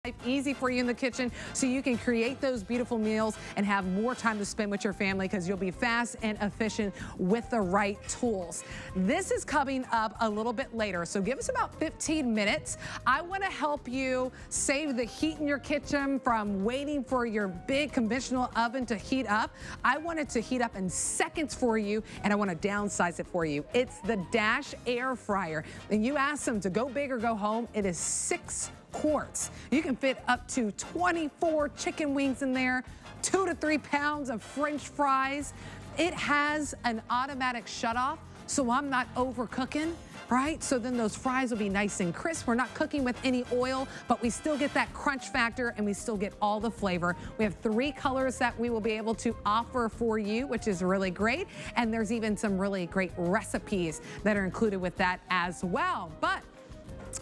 life easy for you in the kitchen so you can create those beautiful meals and have more time to spend with your family because you'll be fast and efficient with the right tools. This is coming up a little bit later, so give us about 15 minutes. I want to help you save the heat in your kitchen from waiting for your big conventional oven to heat up. I want it to heat up in seconds for you, and I want to downsize it for you. It's the Dash Air Fryer, and you ask them to go big or go home. It is 6 quarts. You can fit up to 24 chicken wings in there, 2 to 3 pounds of French fries. It has an automatic shutoff, so I'm not overcooking, right? So then those fries will be nice and crisp. We're not cooking with any oil, but we still get that crunch factor and we still get all the flavor. We have 3 colors that we will be able to offer for you, which is really great. And there's even some really great recipes that are included with that as well. But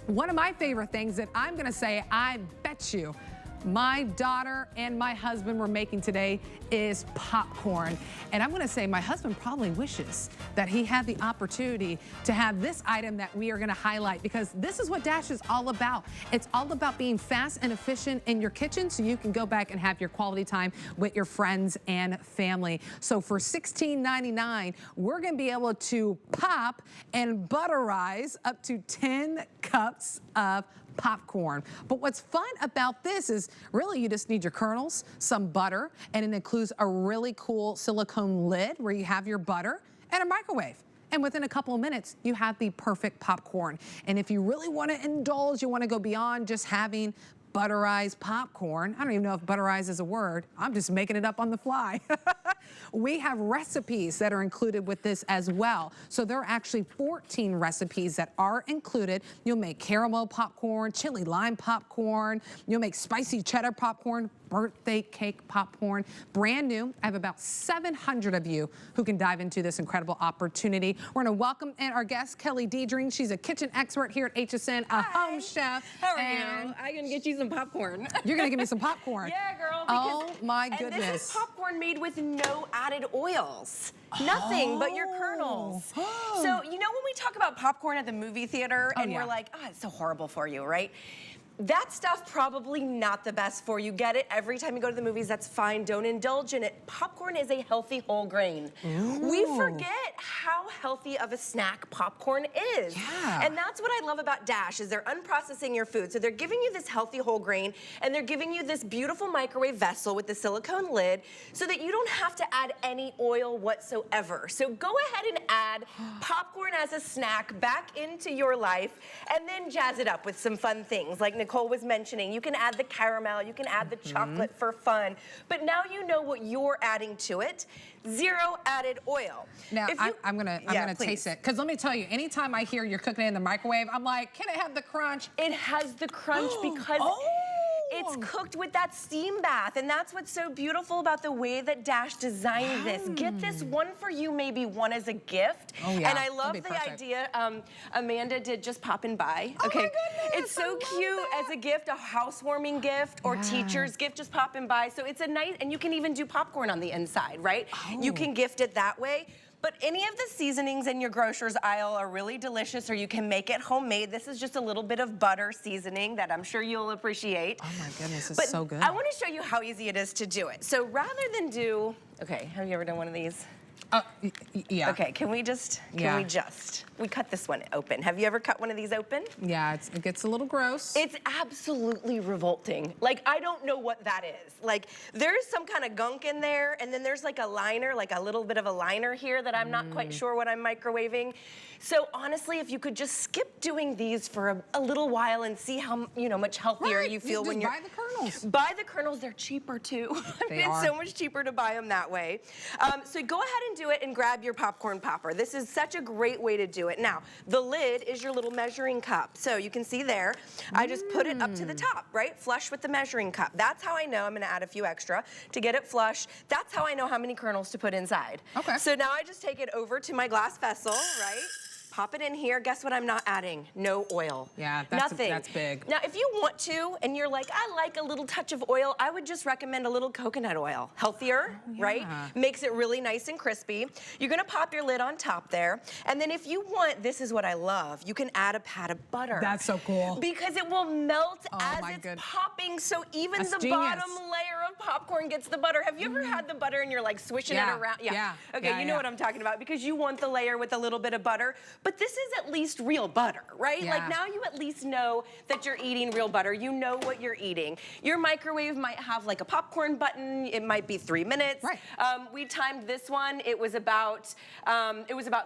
one of my favorite things that I'm gonna say, I bet you my daughter and my husband were making today is popcorn. And I'm gonna say my husband probably wishes that he had the opportunity to have this item that we are gonna highlight, because this is what Dash is all about. It's all about being fast and efficient in your kitchen so you can go back and have your quality time with your friends and family. So for $16.99, we're gonna be able to pop and butterize up to 10 cups of popcorn. But what's fun about this is really you just need your kernels, some butter, and it includes a really cool silicone lid where you have your butter and a microwave. And within a couple of minutes, you have the perfect popcorn. And if you really want to indulge, you want to go beyond just having butterized popcorn. I don't even know if butterized is a word. I'm just making it up on the fly. We have recipes that are included with this as well. So there are actually 14 recipes that are included. You'll make caramel popcorn, chili lime popcorn, you'll make spicy cheddar popcorn, birthday cake popcorn, brand new. I have about 700 of you who can dive into this incredible opportunity. We're gonna welcome in our guest, Kelly Dedring. She's a kitchen expert here at HSN, a home chef. How are you? I'm gonna get you some popcorn. You're gonna give me some popcorn. Yeah, girl. Oh my goodness. And this is popcorn made with no added oils. Nothing but your kernels. So, you know when we talk about popcorn at the movie theater and we're like, oh, it's so horrible for you, right? That stuff probably not the best for you. Get it every time you go to the movies, that's fine. Don't indulge in it. Popcorn is a healthy whole grain. Ooh. We forget how healthy of a snack popcorn is. Yeah. And that's what I love about Dash, is they're unprocessing your food. So they're giving you this healthy whole grain, and they're giving you this beautiful microwave vessel with the silicone lid so that you don't have to add any oil whatsoever. So go ahead and add popcorn as a snack back into your life, and then jazz it up with some fun things like Nicole was mentioning. You can add the caramel, you can add the chocolate for fun, but now you know what you're adding to it. 0 added oil. Now, I'm gonna taste it, because let me tell you, anytime I hear you're cooking it in the microwave, I'm like, can it have the crunch? It has the crunch because it's cooked with that steam bath, and that's what's so beautiful about the way that Dash designed this. Get this one for you, maybe one as a gift. Oh, yeah. And I love the idea. Amanda did just popping by. Okay, it's so cute as a gift, a housewarming gift or teacher's gift, just popping by. So it's a nice, and you can even do popcorn on the inside, right? You can gift it that way. But any of the seasonings in your grocer's aisle are really delicious, or you can make it homemade. This is just a little bit of butter seasoning that I'm sure you'll appreciate. Oh my goodness, it's so good. I want to show you how easy it is to do it. So rather than do, okay, have you ever done one of these? Yeah. Okay, can we we cut this one open. Have you ever cut one of these open? Yeah, it gets a little gross. It's absolutely revolting. Like, I don't know what that is. Like, there's some kind of gunk in there, and then there's like a liner, like a little bit of a liner here that I'm not quite sure what I'm microwaving. So honestly, if you could just skip doing these for a little while and see how much healthier you feel when you're— buy the kernels. Buy the kernels, they're cheaper too. It's so much cheaper to buy them that way. So go ahead and do it and grab your popcorn popper. This is such a great way to do it. Now, the lid is your little measuring cup. So you can see there, I just put it up to the top, right? Flush with the measuring cup. That's how I know. I'm gonna add a few extra to get it flush. That's how I know how many kernels to put inside. Okay. So now I just take it over to my glass vessel, right? pop it in here. Guess what I'm not adding? No oil. Yeah, that's nothing. That's big. Now, if you want to, and you're like, I like a little touch of oil, I would just recommend a little coconut oil. Healthier, right? Makes it really nice and crispy. You're gonna pop your lid on top there, and then if you want, this is what I love, you can add a pat of butter. That's so cool. Because it will melt as it's popping, so even the bottom layer of popcorn gets the butter. Have you ever had the butter and you're like swishing it around? Okay, you know what I'm talking about, because you want the layer with a little bit of butter, but this is at least real butter, right? Like now you at least know that you're eating real butter. You know what you're eating. Your microwave might have like a popcorn button. It might be 3 minutes. Right. We timed this one. It was about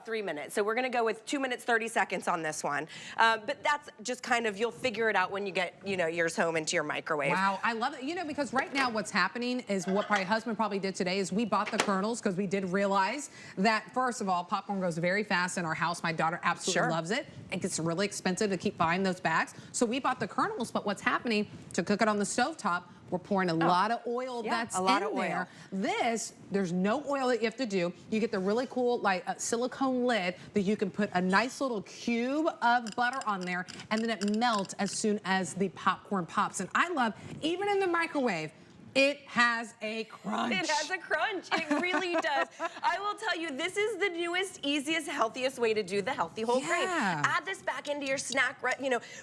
3 minutes. So we're gonna go with 2 minutes, 30 seconds on this one. But that's just kind of, you'll figure it out when you get, yours home into your microwave. Wow, I love it. Because right now what's happening is what my husband probably did today is we bought the kernels because we did realize that, first of all, popcorn goes very fast in our house. My daughter absolutely loves it. It gets really expensive to keep buying those bags. So we bought the kernels, but what's happening to cook it on the stovetop, we're pouring a lot of oil that's in there. This, there's no oil that you have to do. You get the really cool like silicone lid that you can put a nice little cube of butter on there, and then it melts as soon as the popcorn pops. And I love, even in the microwave, it has a crunch. It has a crunch. It really does. I will tell you, this is the newest, easiest, healthiest way to do the healthy whole grain. Add this back into your snack.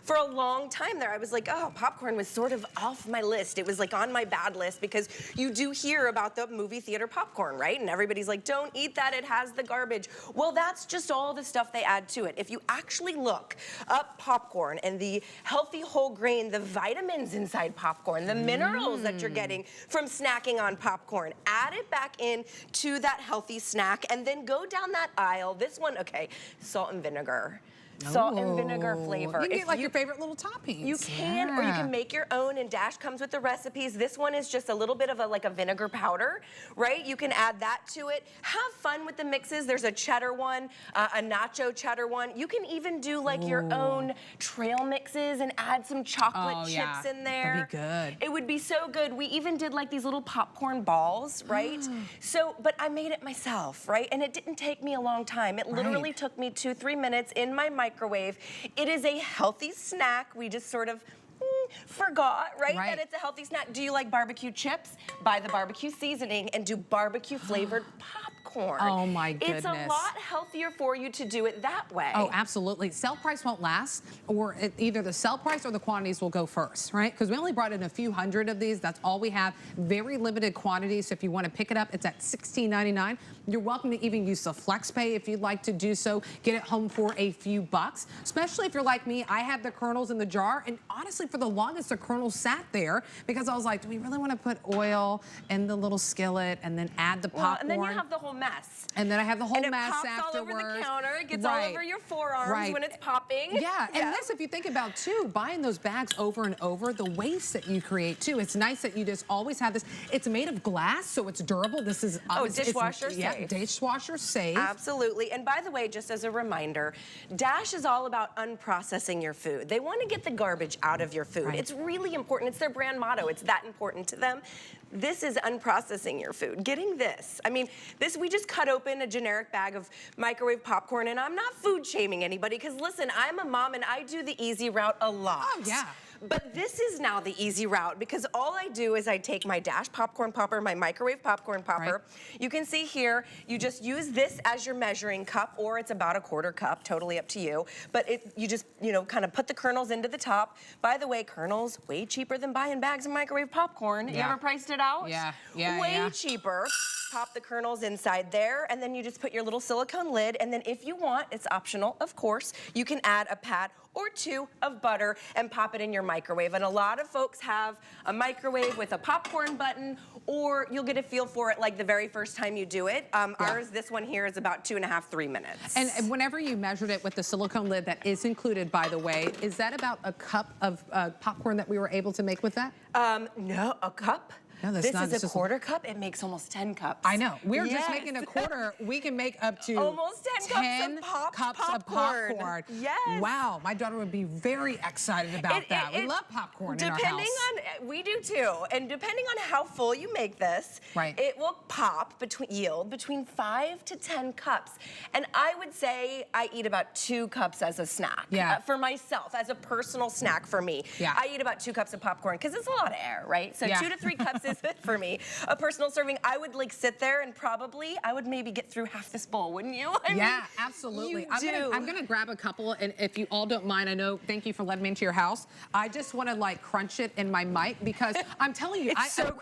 For a long time there, I was like, oh, popcorn was sort of off my list. It was like on my bad list, because you do hear about the movie theater popcorn, right? And everybody's like, don't eat that, it has the garbage. Well, that's just all the stuff they add to it. If you actually look up popcorn and the healthy whole grain, the vitamins inside popcorn, the minerals that you're getting from snacking on popcorn, add it back in to that healthy snack, and then go down that aisle. This one, okay, salt and vinegar. Salt and vinegar flavor. You can get like your favorite little toppings. You can, or you can make your own, and Dash comes with the recipes. This one is just a little bit of like a vinegar powder, right? You can add that to it. Have fun with the mixes. There's a cheddar one, a nacho cheddar one. You can even do like your own trail mixes and add some chocolate chips in there. That'd be good. It would be so good. We even did like these little popcorn balls, right? But I made it myself, right? And it didn't take me a long time. It literally took me 2-3 minutes in my microwave. It is a healthy snack. We just sort of forgot, right, that it's a healthy snack. Do you like barbecue chips? Buy the barbecue seasoning and do barbecue flavored popcorn. Oh my goodness. It's a lot healthier for you to do it that way. Oh, absolutely. Sell price won't last, or either the sell price or the quantities will go first, right? Because we only brought in a few hundred of these. That's all we have. Very limited quantities. So if you want to pick it up, it's at $16.99. You're welcome to even use the FlexPay if you'd like to do so. Get it home for a few bucks. Especially if you're like me, I had the kernels in the jar, and honestly, for the longest, the kernels sat there because I was like, do we really want to put oil in the little skillet and then add the popcorn? And then you have the whole mess. And then I have the whole mess afterwards. And it pops all over the counter. It gets all over your forearms when it's popping. Yeah, and this, if you think about too, buying those bags over and over, the waste that you create too. It's nice that you just always have this. It's made of glass, so it's durable. This is dishwasher safe. Yeah, dishwasher safe. Absolutely. And by the way, just as a reminder, Dash is all about unprocessing your food. They want to get the garbage out of your food. It's really important. It's their brand motto. It's that important to them. This is unprocessing your food. Getting this. I mean, we just cut open a generic bag of microwave popcorn, and I'm not food shaming anybody, because listen, I'm a mom and I do the easy route a lot. Oh, yeah. But this is now the easy route, because all I do is I take my Dash popcorn popper, my microwave popcorn popper. You can see here, you just use this as your measuring cup, or it's about a 1/4 cup, totally up to you. But you just, kind of put the kernels into the top. By the way, kernels, way cheaper than buying bags of microwave popcorn. You ever priced it out? Way cheaper. Pop the kernels inside there, and then you just put your little silicone lid, and then if you want, it's optional, of course, you can add a pat or 2 of butter and pop it in your microwave. And a lot of folks have a microwave with a popcorn button, or you'll get a feel for it like the very first time you do it. Ours, this one here, is about 2.5-3 minutes. And whenever you measured it with the silicone lid that is included, by the way, is that about a cup of popcorn that we were able to make with that? No, a cup? No, that's this not, is a quarter cup. It makes almost 10 cups. I know. We're just making a quarter. We can make up to almost 10 cups of popcorn. Yes. Wow, my daughter would be very excited about that. We love popcorn in our house. We do too. And depending on how full you make this, it will yield between 5 to 10 cups. And I would say I eat about 2 cups as a snack. For myself, as a personal snack for me. I eat about 2 cups of popcorn because it's a lot of air, right? So 2 to 3 cups is it for me. A personal serving, I would like sit there and I would maybe get through half this bowl, wouldn't you? I mean, absolutely. I'm gonna grab a couple, and if you all don't mind, I know, thank you for letting me into your house. I just wanna like crunch it in my mic because I'm telling you,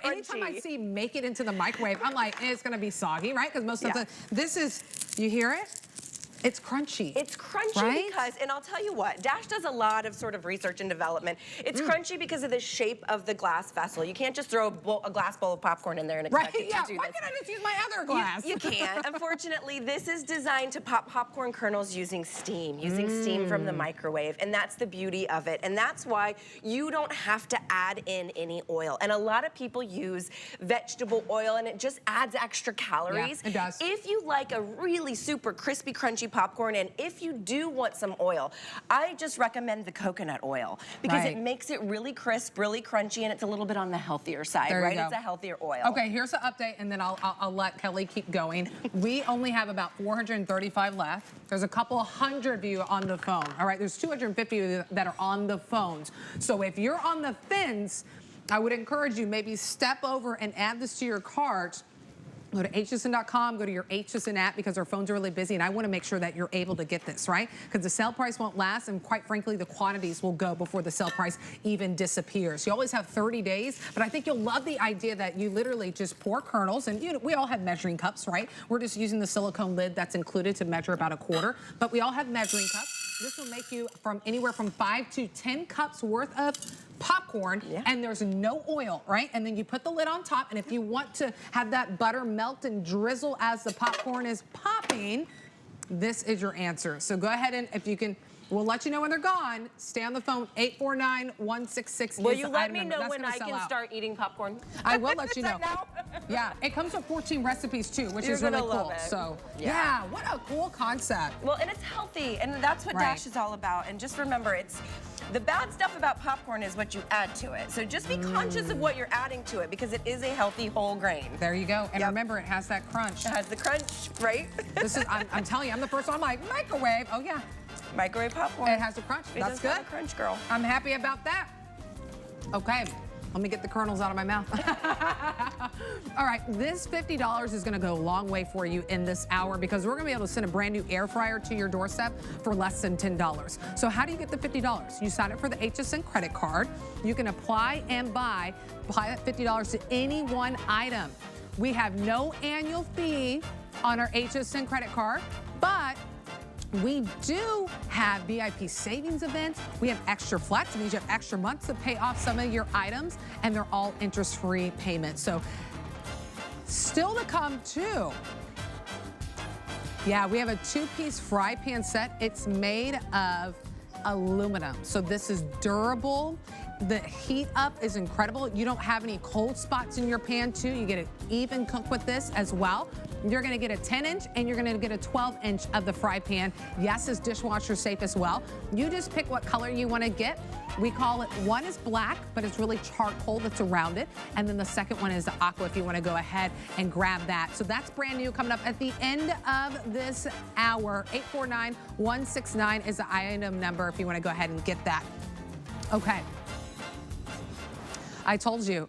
anytime I see make it into the microwave, I'm like, it's gonna be soggy, right? Because most of this is, you hear it? It's crunchy. It's crunchy because, and I'll tell you what, Dash does a lot of sort of research and development. It's crunchy because of the shape of the glass vessel. You can't just throw a glass bowl of popcorn in there and expect it to do this. Why can't I just use my other glass? You can't. Unfortunately, this is designed to pop popcorn kernels using steam from the microwave, and that's the beauty of it. And that's why you don't have to add in any oil. And a lot of people use vegetable oil, and it just adds extra calories. Yeah, it does. If you like a really super crispy, crunchy popcorn, and if you do want some oil, I just recommend the coconut oil because it makes it really crisp, really crunchy, and it's a little bit on the healthier side, right? It's a healthier oil. Okay, here's the update, and then I'll let Kelly keep going. We only have about 435 left. There's a couple hundred of you on the phone, all right? There's 250 of you that are on the phones. So if you're on the fence, I would encourage you maybe step over and add this to your cart. Go to hsn.com, go to your HSN app because our phones are really busy, and I want to make sure that you're able to get this, right? Because the sale price won't last, and quite frankly, the quantities will go before the sale price even disappears. You always have 30 days, but I think you'll love the idea that you literally just pour kernels, and we all have measuring cups, right? We're just using the silicone lid that's included to measure about a quarter, but we all have measuring cups. This will make you from anywhere from 5 to 10 cups worth of popcorn, and there's no oil, right? And then you put the lid on top, and if you want to have that butter melt and drizzle as the popcorn is popping, this is your answer. So go ahead, and if you can, we'll let you know when they're gone. Stay on the phone, 849-166. Will you let me know when I can start eating popcorn? I will let you know. Yeah, it comes with 14 recipes too, which is really cool. So yeah, what a cool concept. Well, and it's healthy, and that's what Dash is all about. And just remember, it's the bad stuff about popcorn is what you add to it. So just be conscious of what you're adding to it because it is a healthy whole grain. There you go. And remember, it has that crunch. It has the crunch, right? This is, I'm telling you, I'm the first one. I'm like, microwave. Oh yeah. Microwave popcorn. It has a crunch. That's good. Have a crunch, girl. I'm happy about that. Okay. Let me get the kernels out of my mouth. All right, this $50 is gonna go a long way for you in this hour because we're gonna be able to send a brand new air fryer to your doorstep for less than $10. So how do you get the $50? You sign up for the HSN credit card. You can apply and apply that $50 to any one item. We have no annual fee on our HSN credit card, but we do have VIP savings events. We have extra flats. It means you have extra months to pay off some of your items, and they're all interest-free payments. So still to come too. Yeah, we have a 2-piece fry pan set. It's made of aluminum. So this is durable. The heat up is incredible. You don't have any cold spots in your pan too. You get it even cooked with this as well. You're gonna get a 10-inch and you're gonna get a 12-inch of the fry pan. Yes, it's dishwasher safe as well. You just pick what color you wanna get. We call it, one is black, but it's really charcoal that's around it. And then the second one is the aqua if you wanna go ahead and grab that. So that's brand new coming up at the end of this hour. 849-169 is the item number if you wanna go ahead and get that. Okay. I told you,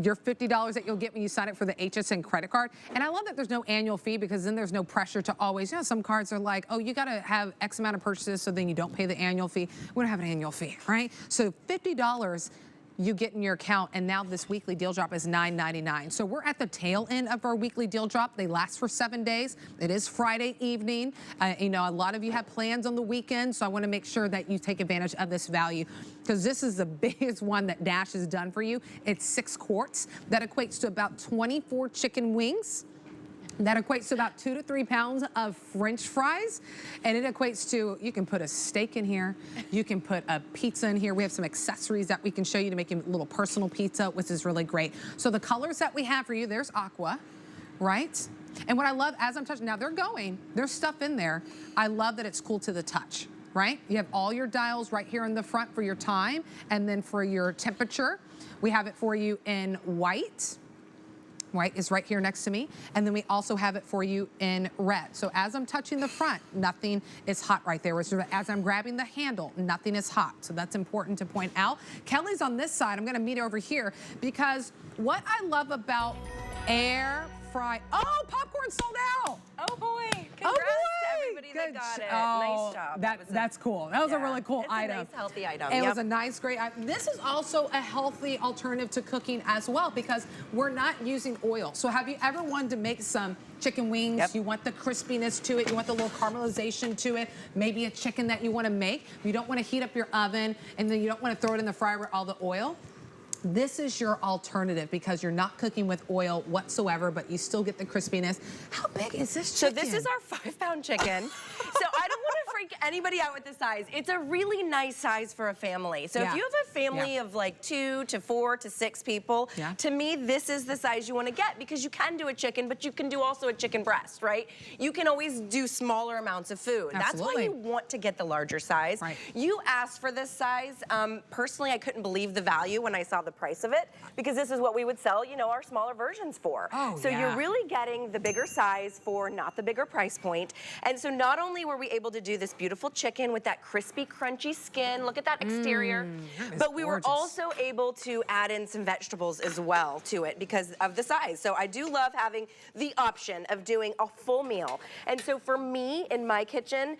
your $50 that you'll get when you sign up for the HSN credit card. And I love that there's no annual fee because then there's no pressure to always, some cards are like, oh, you gotta have X amount of purchases so then you don't pay the annual fee. We don't have an annual fee, right? So $50 you get in your account, and now this weekly deal drop is $9.99. So we're at the tail end of our weekly deal drop. They last for 7 days. It is Friday evening. A lot of you have plans on the weekend, so I want to make sure that you take advantage of this value because this is the biggest one that Dash has done for you. It's 6 quarts. That equates to about 24 chicken wings. That equates to about 2 to 3 pounds of French fries. And it equates to, you can put a steak in here. You can put a pizza in here. We have some accessories that we can show you to make a little personal pizza, which is really great. So the colors that we have for you, there's aqua, right? And what I love, as I'm touching, now there's stuff in there. I love that it's cool to the touch, right? You have all your dials right here in the front for your time. And then for your temperature, we have it for you in white. White is right here next to me. And then we also have it for you in red. So as I'm touching the front, nothing is hot right there. As I'm grabbing the handle, nothing is hot. So that's important to point out. Kelly's on this side. I'm gonna meet over here because what I love about air fry, oh, popcorn sold out. Oh boy, congrats to everybody that got it. Nice job. That's cool. That was a really cool item. It's a nice, healthy item. It was a nice, great item. This is also a healthy alternative to cooking as well because we're not using oil. So have you ever wanted to make some chicken wings? Yep. You want the crispiness to it. You want the little caramelization to it. Maybe a chicken that you want to make. You don't want to heat up your oven and then you don't want to throw it in the fryer with all the oil. This is your alternative because you're not cooking with oil whatsoever, but you still get the crispiness. How big is this chicken? So this is our 5-pound chicken. So I don't want to freak anybody out with the size. It's a really nice size for a family. So if you have a family of like 2 to 4 to 6 people, to me, this is the size you want to get because you can do a chicken, but you can do also a chicken breast, right? You can always do smaller amounts of food. That's why you want to get the larger size. Right. You asked for this size. Personally, I couldn't believe the value when I saw the price of it because this is what we would sell, you know, our smaller versions for. So you're really getting the bigger size for not the bigger price point. And so not only were we able to do this beautiful chicken with that crispy, crunchy skin, look at that exterior, but we were also able to add in some vegetables as well to it because of the size. So I do love having the option of doing a full meal. And so for me in my kitchen,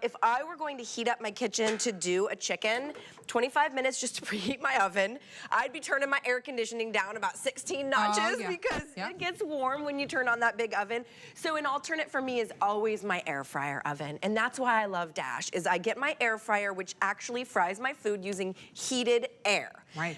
if I were going to heat up my kitchen to do a chicken, 25 minutes just to preheat my oven, I'd be turning my air conditioning down about 16 notches because it gets warm when you turn on that big oven. So an alternate for me is always my air fryer oven. And that's why I love Dash, is I get my air fryer, which actually fries my food using heated air,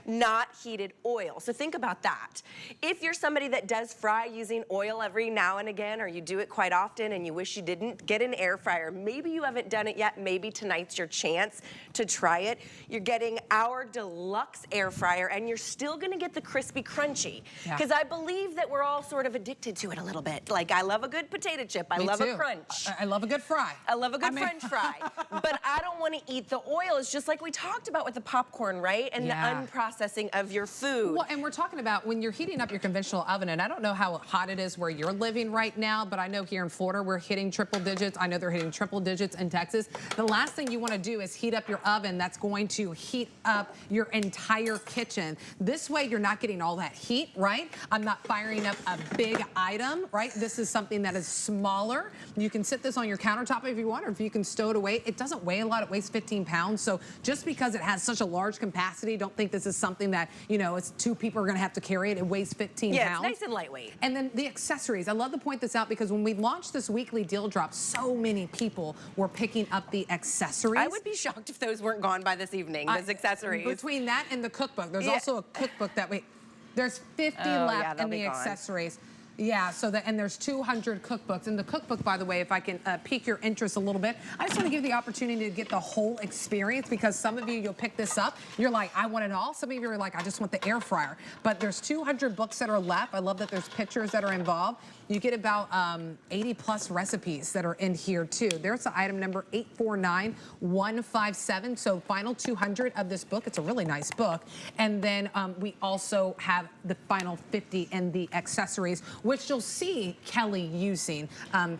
not heated oil. So think about that. If you're somebody that does fry using oil every now and again, or you do it quite often and you wish you didn't, get an air fryer. Maybe you haven't done it yet. Maybe tonight's your chance to try it. You're getting our Deluxe air fryer and you're still gonna get the crispy crunchy. Because I believe that we're all sort of addicted to it a little bit. Like I love a good potato chip. I love a crunch. I love a good fry. I love a good French fry. But I don't wanna eat the oil. It's just like we talked about with the popcorn, right? And the unprocessing of your food. Well, and we're talking about when you're heating up your conventional oven, and I don't know how hot it is where you're living right now, but I know here in Florida, we're hitting triple digits. I know they're hitting triple digits in Texas. The last thing you wanna do is heat up your oven that's going to heat up your entire kitchen. This way you're not getting all that heat, right? I'm not firing up a big item, right? This is something that is smaller. You can sit this on your countertop if you want, or if you can stow it away. It doesn't weigh a lot, it weighs 15 pounds. So just because it has such a large capacity, don't think this is something that, you know, it's 2 people are gonna have to carry it. It weighs 15 pounds. It's nice and lightweight. And then the accessories. I love to point this out because when we launched this weekly deal drop, so many people were picking up the accessories. I would be shocked if those weren't gone by this evening, those accessories. Between that and the cookbook, there's also a cookbook that there's 50 left in the accessories. Yeah, so and there's 200 cookbooks. And the cookbook, by the way, if I can pique your interest a little bit, I just want to give you the opportunity to get the whole experience because some of you, you'll pick this up. You're like, I want it all. Some of you are like, I just want the air fryer. But there's 200 books that are left. I love that there's pictures that are involved. You get about 80 plus recipes that are in here too. There's the item number 849157. So final 200 of this book. It's a really nice book. And then we also have the final 50 in the accessories, which you'll see Kelly using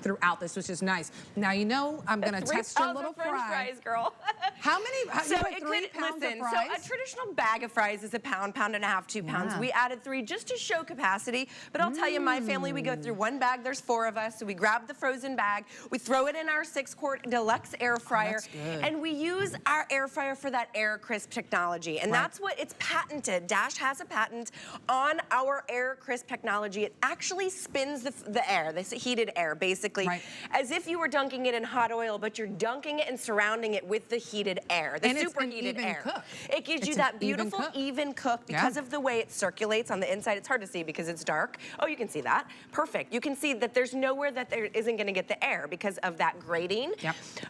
throughout this, which is nice. Now, you know, I'm gonna test your little fries, girl. How many? So it could, listen, so a traditional bag of fries is a pound, pound and a half, 2 pounds. We added 3 just to show capacity, but I'll tell you, my family, we go through one bag, there's 4 of us, so we grab the frozen bag, we throw it in our 6-quart Deluxe air fryer, and we use our air fryer for that air crisp technology, and that's what it's patented. Dash has a patent on our air crisp technology. It actually actually spins the air, this heated air, basically, as if you were dunking it in hot oil, but you're dunking it and surrounding it with the heated air, the superheated air. It gives you that beautiful even cook because of the way it circulates on the inside. It's hard to see because it's dark. Oh, you can see that. Perfect. You can see that there's nowhere that there isn't going to get the air because of that grating.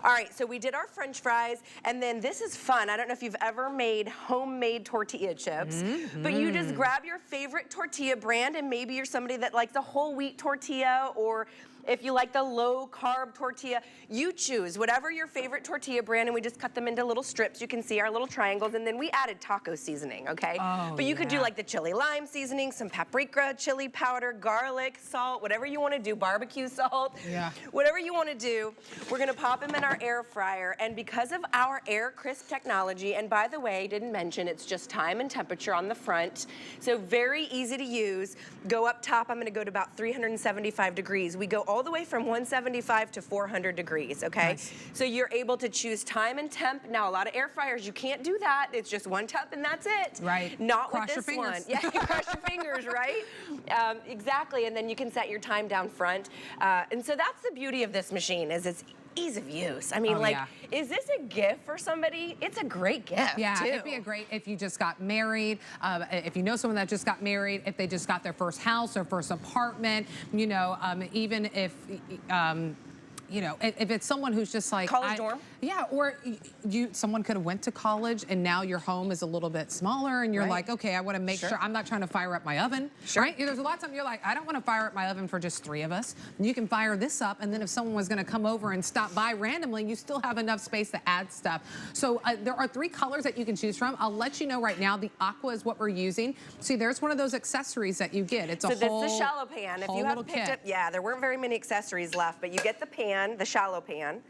All right, so we did our French fries, and then this is fun. I don't know if you've ever made homemade tortilla chips, but you just grab your favorite tortilla brand, and maybe you're somebody that likes a whole wheat tortilla, or if you like the low carb tortilla, you choose whatever your favorite tortilla brand, and we just cut them into little strips. You can see our little triangles, and then we added taco seasoning, okay? But you could do like the chili lime seasoning, some paprika, chili powder, garlic, salt, whatever you want to do, barbecue salt, whatever you want to do. We're going to pop them in our air fryer, and because of our air crisp technology, and by the way, didn't mention, it's just time and temperature on the front, so very easy to use. Go up top, I'm going to go to about 375 degrees. We go all the way from 175 to 400 degrees, okay? So you're able to choose time and temp. Now, a lot of air fryers, you can't do that. It's just one temp and that's it. Not with this one. Yeah, you crush your fingers, right? Exactly, and then you can set your time down front. And so that's the beauty of this machine, is it's ease of use. I mean, is this a gift for somebody? It's a great gift, too. It'd be a great if you just got married, if you know someone that just got married, if they just got their first house or first apartment, you know, even if, you know, if it's someone who's just like college dorm. Yeah, or someone could have went to college and now your home is a little bit smaller and you're like, okay, I want to make sure I'm not trying to fire up my oven, right? There's a lot of times you're like, I don't want to fire up my oven for just 3 of us. You can fire this up, and then if someone was going to come over and stop by randomly, you still have enough space to add stuff. So there are 3 colors that you can choose from. I'll let you know right now, the aqua is what we're using. See, there's one of those accessories that you get. It's a whole, this is the shallow pan. If you have picked up, there weren't very many accessories left, but you get the pan, the shallow pan.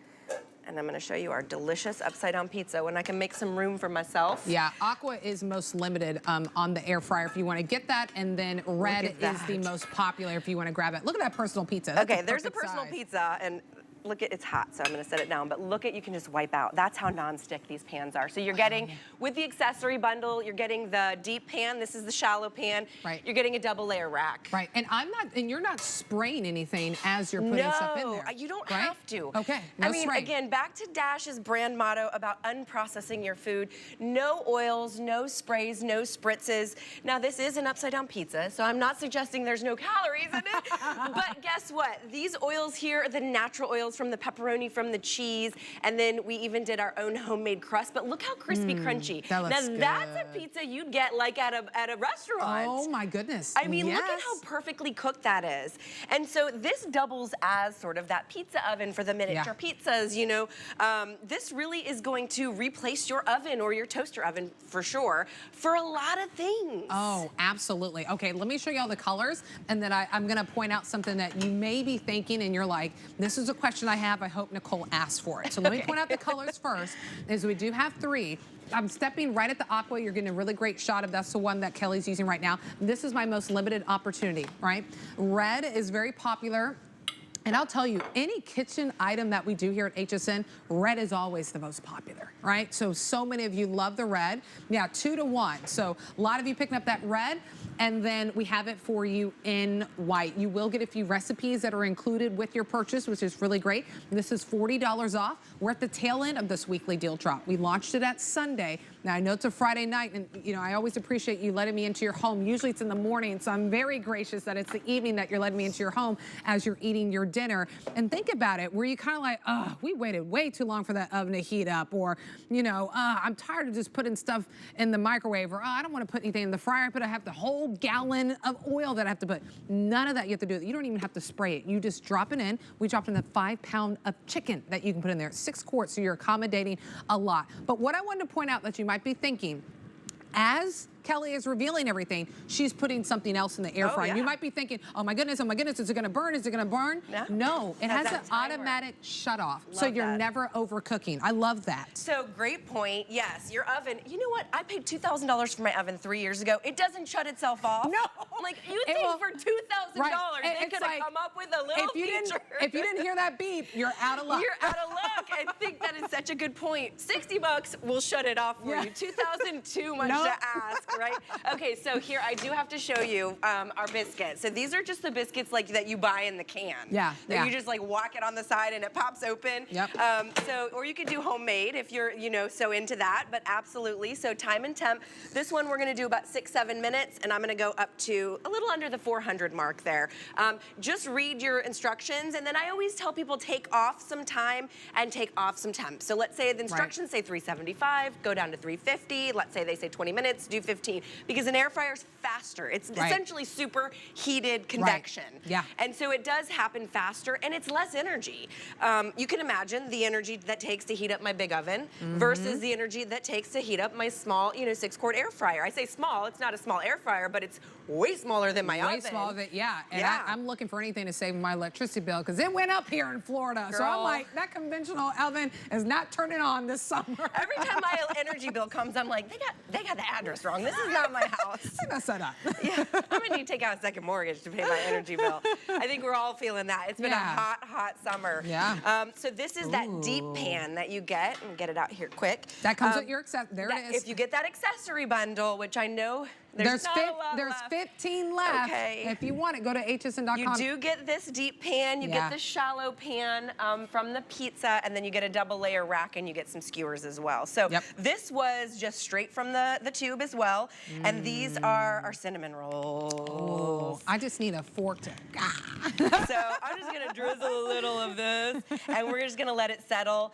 And I'm going to show you our delicious upside-down pizza when I can make some room for myself. Yeah, aqua is most limited on the air fryer if you want to get that, and then red is the most popular if you want to grab it. Look at that personal pizza. That's okay, there's a personal pizza, and look at, it's hot, so I'm going to set it down, but look at, you can just wipe out. That's how non-stick these pans are. So you're getting, with the accessory bundle, you're getting the deep pan, this is the shallow pan. You're getting a double layer rack. And you're not spraying anything as you're putting stuff in there. No, you don't have to. Okay, no spray. Again, back to Dash's brand motto about unprocessing your food. No oils, no sprays, no spritzes. Now, this is an upside-down pizza, so I'm not suggesting there's no calories in it, but guess what? These oils here are the natural oils from the pepperoni, from the cheese, and then we even did our own homemade crust. But look how crispy, crunchy. That looks good. That's a pizza you'd get like at a restaurant. Oh my goodness! I mean, look at how perfectly cooked that is. And so this doubles as sort of that pizza oven for the miniature pizzas. You know, this really is going to replace your oven or your toaster oven for sure for a lot of things. Oh, absolutely. Okay, let me show you all the colors, and then I'm going to point out something that you may be thinking, and you're like, this is a question I have. I hope Nicole asked for it. So let me point out the colors first, is we do have 3. I'm stepping right at the aqua. You're getting a really great shot of that's the one that Kelly's using right now. This is my most limited opportunity, right? Red is very popular. And I'll tell you, any kitchen item that we do here at HSN, red is always the most popular, right? So many of you love the red. Yeah, 2 to 1. So a lot of you picking up that red, and then we have it for you in white. You will get a few recipes that are included with your purchase, which is really great. This is $40 off. We're at the tail end of this weekly deal drop. We launched it at Sunday. Now, I know it's a Friday night, and you know I always appreciate you letting me into your home. Usually it's in the morning, so I'm very gracious that it's the evening that you're letting me into your home as you're eating your dinner. And think about it, where you kind of like, oh, we waited way too long for that oven to heat up, or, you know, I'm tired of just putting stuff in the microwave, or, oh, I don't want to put anything in the fryer, but I have the whole gallon of oil that I have to put. None of that you have to do. You don't even have to spray it. You just drop it in. We dropped in the 5 pound of chicken that you can put in there. 6 quarts, so you're accommodating a lot. But what I wanted to point out that you might be thinking, as Kelly is revealing everything, she's putting something else in the air fryer. You might be thinking, oh my goodness, is it gonna burn? Is it gonna burn? No, it has an automatic shut off. So you're never overcooking. I love that. So great point. Yes, your oven, you know what? I paid $2,000 for my oven 3 years ago. It doesn't shut itself off. No. Like, you think for $2,000, they could have come up with a little feature. If you didn't hear that beep, you're out of luck. You're out of luck. I think that is such a good point. $60 will shut it off for you. $2,000 too much to ask. right? Okay, so here I do have to show you our biscuits. So these are just the biscuits like that you buy in the can. Yeah, that you just like whack it on the side and it pops open. Yep. Or you could do homemade if you're, so into that, but absolutely. So time and temp. This one we're gonna do about 6-7 minutes, and I'm gonna go up to a little under the 400 mark there. Just read your instructions, and then I always tell people take off some time and take off some temp. So let's say the instructions say 375, go down to 350. Let's say they say 20 minutes, do 15, because an air fryer is faster. It's essentially super heated convection. Yeah. And so it does happen faster, and it's less energy. You can imagine the energy that takes to heat up my big oven versus the energy that takes to heat up my small, 6-quart air fryer. I say small, it's not a small air fryer, but it's way smaller than my oven. Way smaller than, And Yeah. I'm looking for anything to save my electricity bill because it went up here in Florida. Girl. So I'm like, that conventional oven is not turning on this summer. Every time my energy bill comes, I'm like, they got the address wrong. This is not my house. That's set up. Yeah, I'm gonna need to take out a second mortgage to pay my energy bill. I think we're all feeling that. It's been a hot, hot summer. Yeah. So this is that deep pan that you get. Let me get it out here quick. That comes with your accessory. There it is. If you get that accessory bundle, which I know there's not a lot there's left. 15 left. Okay. If you want it, go to hsn.com. You do get this deep pan, you get the shallow pan from the pizza, and then you get a double layer rack and you get some skewers as well. So this was just straight from the tube as well. And these are our cinnamon rolls. I just need a fork to. So I'm just gonna drizzle a little of this, and we're just gonna let it settle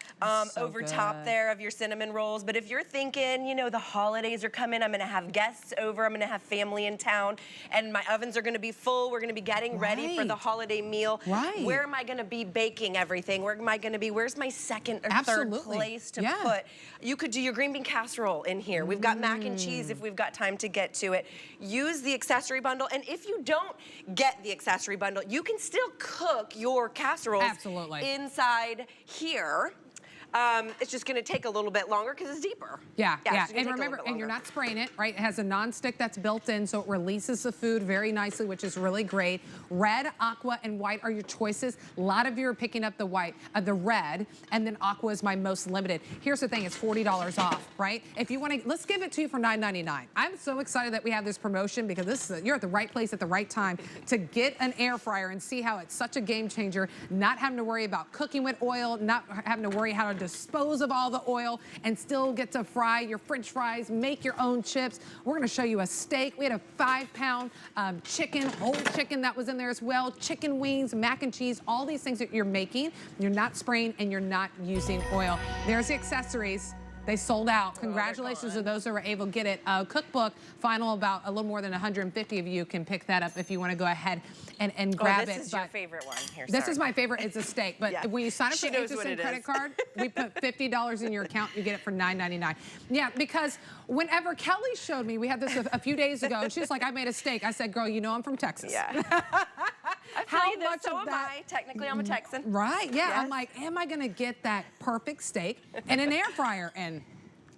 over top there of your cinnamon rolls. But if you're thinking, the holidays are coming, I'm gonna have guests over, I'm gonna have family in town, and my ovens are gonna be full, we're gonna be getting ready for the holiday meal. Where am I gonna be baking everything? Where am I gonna be? Where's my second or third place to put? You could do your green bean casserole in here. We've got mac and cheese if we've got time to get to it. Use the accessory bundle, and if you don't get the accessory bundle, you can still cook your casseroles inside here. It's just gonna take a little bit longer because it's deeper. Yeah. And remember, and you're not spraying it, right? It has a non-stick that's built in, so it releases the food very nicely, which is really great. Red, aqua, and white are your choices. A lot of you are picking up the white, the red, and then aqua is my most limited. Here's the thing, it's $40 off, right? If you want to, let's give it to you for $9.99. I'm so excited that we have this promotion because this is you're at the right place at the right time to get an air fryer and see how it's such a game changer, not having to worry about cooking with oil, not having to worry how to dispose of all the oil and still get to fry your French fries, make your own chips. We're gonna show you a steak. We had a 5-pound chicken, whole chicken that was in there as well, chicken wings, mac and cheese, all these things that you're making. You're not spraying and you're not using oil. There's the accessories. They sold out. Congratulations to those who were able to get it. Cookbook, final about a little more than 150 of you can pick that up if you want to go ahead and grab it. This is your favorite one here. This is my favorite. It's a steak. But when you sign up for HSN credit card, we put $50 in your account. You get it for $9.99. Yeah, because whenever Kelly showed me, we had this a few days ago, and she was like, I made a steak. I said, girl, I'm from Texas. Yeah. How much so of that? am I. Technically, I'm a Texan. Right, yeah. Yes. I'm like, am I going to get that perfect steak in an air fryer? And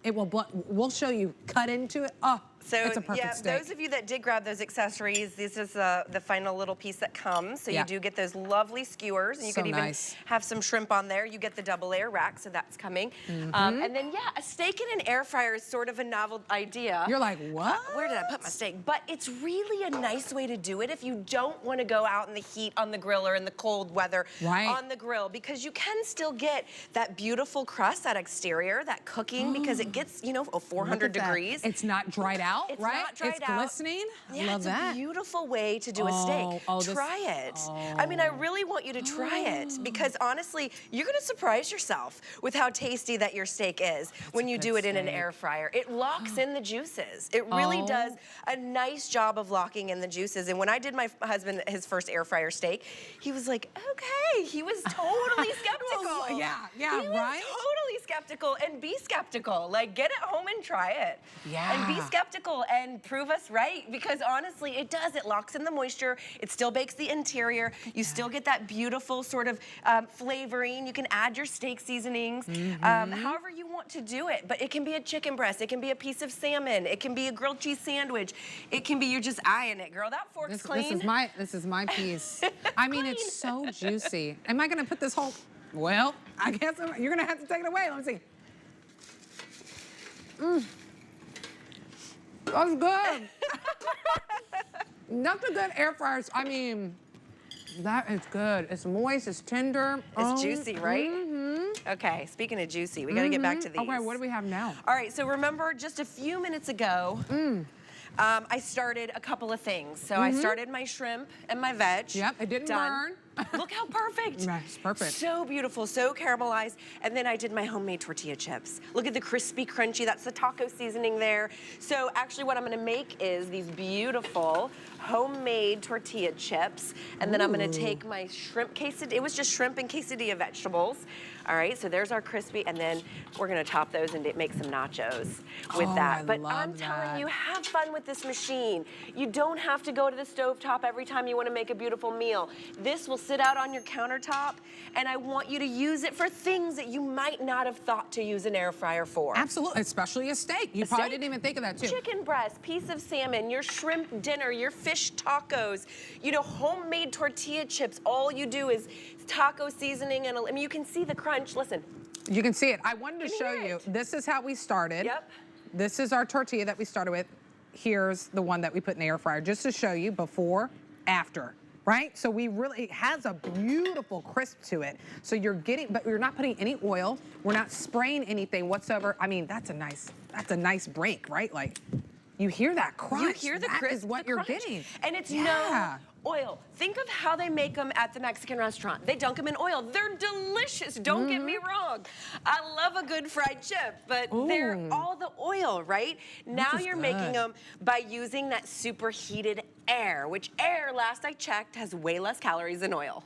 it will, we'll show you, cut into it. Oh, so it's a perfect steak. Those of you that did grab those accessories, this is the final little piece that comes. So you do get those lovely skewers, and you could even have some shrimp on there. You get the double layer rack, so that's coming. And then a steak in an air fryer is sort of a novel idea. You're like, what? Where did I put my steak? But it's really a nice way to do it if you don't want to go out in the heat on the grill or in the cold weather on the grill, because you can still get that beautiful crust, that exterior, that cooking, because it gets, 400 degrees. It's not dried out. It's right? not dried out. It's glistening. Yeah, Love that. It's a beautiful way to do a steak. Try it. I mean, I really want you to try it because honestly, you're gonna surprise yourself with how tasty that your steak is when you do it in an air fryer. It locks in the juices. It really does a nice job of locking in the juices. And when I did my husband his first air fryer steak, he was like, okay. He was totally skeptical. He was totally skeptical, and be skeptical. Like, get it home and try it. And be skeptical and prove us right, because honestly, it does. It locks in the moisture. It still bakes the interior. You still get that beautiful sort of flavoring. You can add your steak seasonings, however you want to do it. But it can be a chicken breast. It can be a piece of salmon. It can be a grilled cheese sandwich. It can be you're just eyeing it, girl. That fork's clean. This is my piece. I mean, it's so juicy. Am I going to put this whole? Well, I guess you're going to have to take it away. Let me see. That's good. That's a good air fryer. I mean, that is good. It's moist, it's tender. It's juicy, right? Okay, speaking of juicy, we gotta get back to these. Okay, what do we have now? All right, so remember just a few minutes ago, I started a couple of things. So I started my shrimp and my veg. Yep, it didn't burn. Look how perfect. Yes, perfect. So beautiful, so caramelized. And then I did my homemade tortilla chips. Look at the crispy, crunchy, that's the taco seasoning there. So actually what I'm gonna make is these beautiful homemade tortilla chips. And then I'm gonna take my shrimp quesadilla. It was just shrimp and quesadilla vegetables. All right, so there's our crispy, and then we're gonna top those and make some nachos with that. But I'm telling you, have fun with this machine. You don't have to go to the stovetop every time you wanna make a beautiful meal. This will sit out on your countertop, and I want you to use it for things that you might not have thought to use an air fryer for. Absolutely, especially a steak. You probably didn't even think of that too. Chicken breast, piece of salmon, your shrimp dinner, your fish tacos, you know, homemade tortilla chips. All you do is taco seasoning, and I mean, you can see the crunch. Listen. You can see it. I wanted to show you. This is how we started. Yep. This is our tortilla that we started with. Here's the one that we put in the air fryer, just to show you before, after. Right? So we really, it has a beautiful crisp to it. So you're getting, but we're not putting any oil. We're not spraying anything whatsoever. I mean, that's a nice break, right? Like, you hear that crunch. You hear the crisp, that is what you're crunch. getting. And it's no oil. Think of how they make them at the Mexican restaurant. They dunk them in oil. They're delicious, don't get me wrong. I love a good fried chip, but they're all the oil, right? Now you're making them by using that superheated air, which air, last I checked, has way less calories than oil.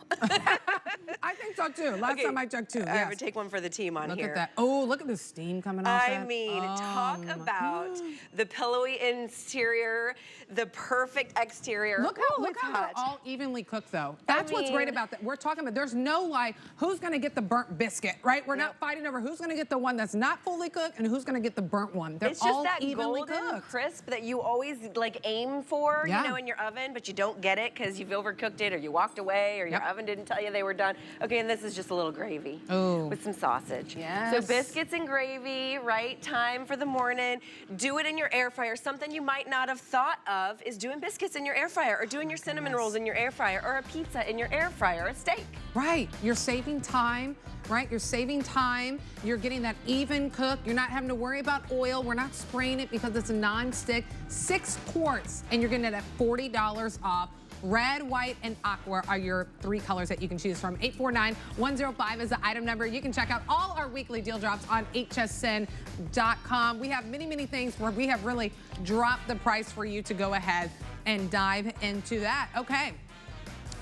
I think so too. Last time I checked too. I'm gonna take one for the team on here. Look at that. Oh, look at the steam coming off I mean, talk about the pillowy interior, the perfect exterior. Look how they're all evenly cooked though. That's what's great about that. We're talking about, there's no like, who's gonna get the burnt biscuit, right? We're not fighting over who's gonna get the one that's not fully cooked and who's gonna get the burnt one. They're all evenly cooked. It's just that golden crisp that you always like aim for, you know, in your oven, but you don't get it because you've overcooked it or you walked away or your oven didn't tell you they were done. Okay, and this is just a little gravy with some sausage. Yes. So biscuits and gravy, right? Time for the morning. Do it in your air fryer. Something you might not have thought of is doing biscuits in your air fryer or doing your cinnamon rolls in your air fryer or a pizza in your air fryer or a steak. Right, you're saving time, right? You're saving time. You're getting that even cook. You're not having to worry about oil. We're not spraying it because it's a non-stick. 6 quarts, and you're getting it at $40 off. Red, white, and aqua are your 3 colors that you can choose from. 849105 is the item number. You can check out all our weekly deal drops on hsn.com. We have many, many things where we have really dropped the price for you to go ahead and dive into that. Okay,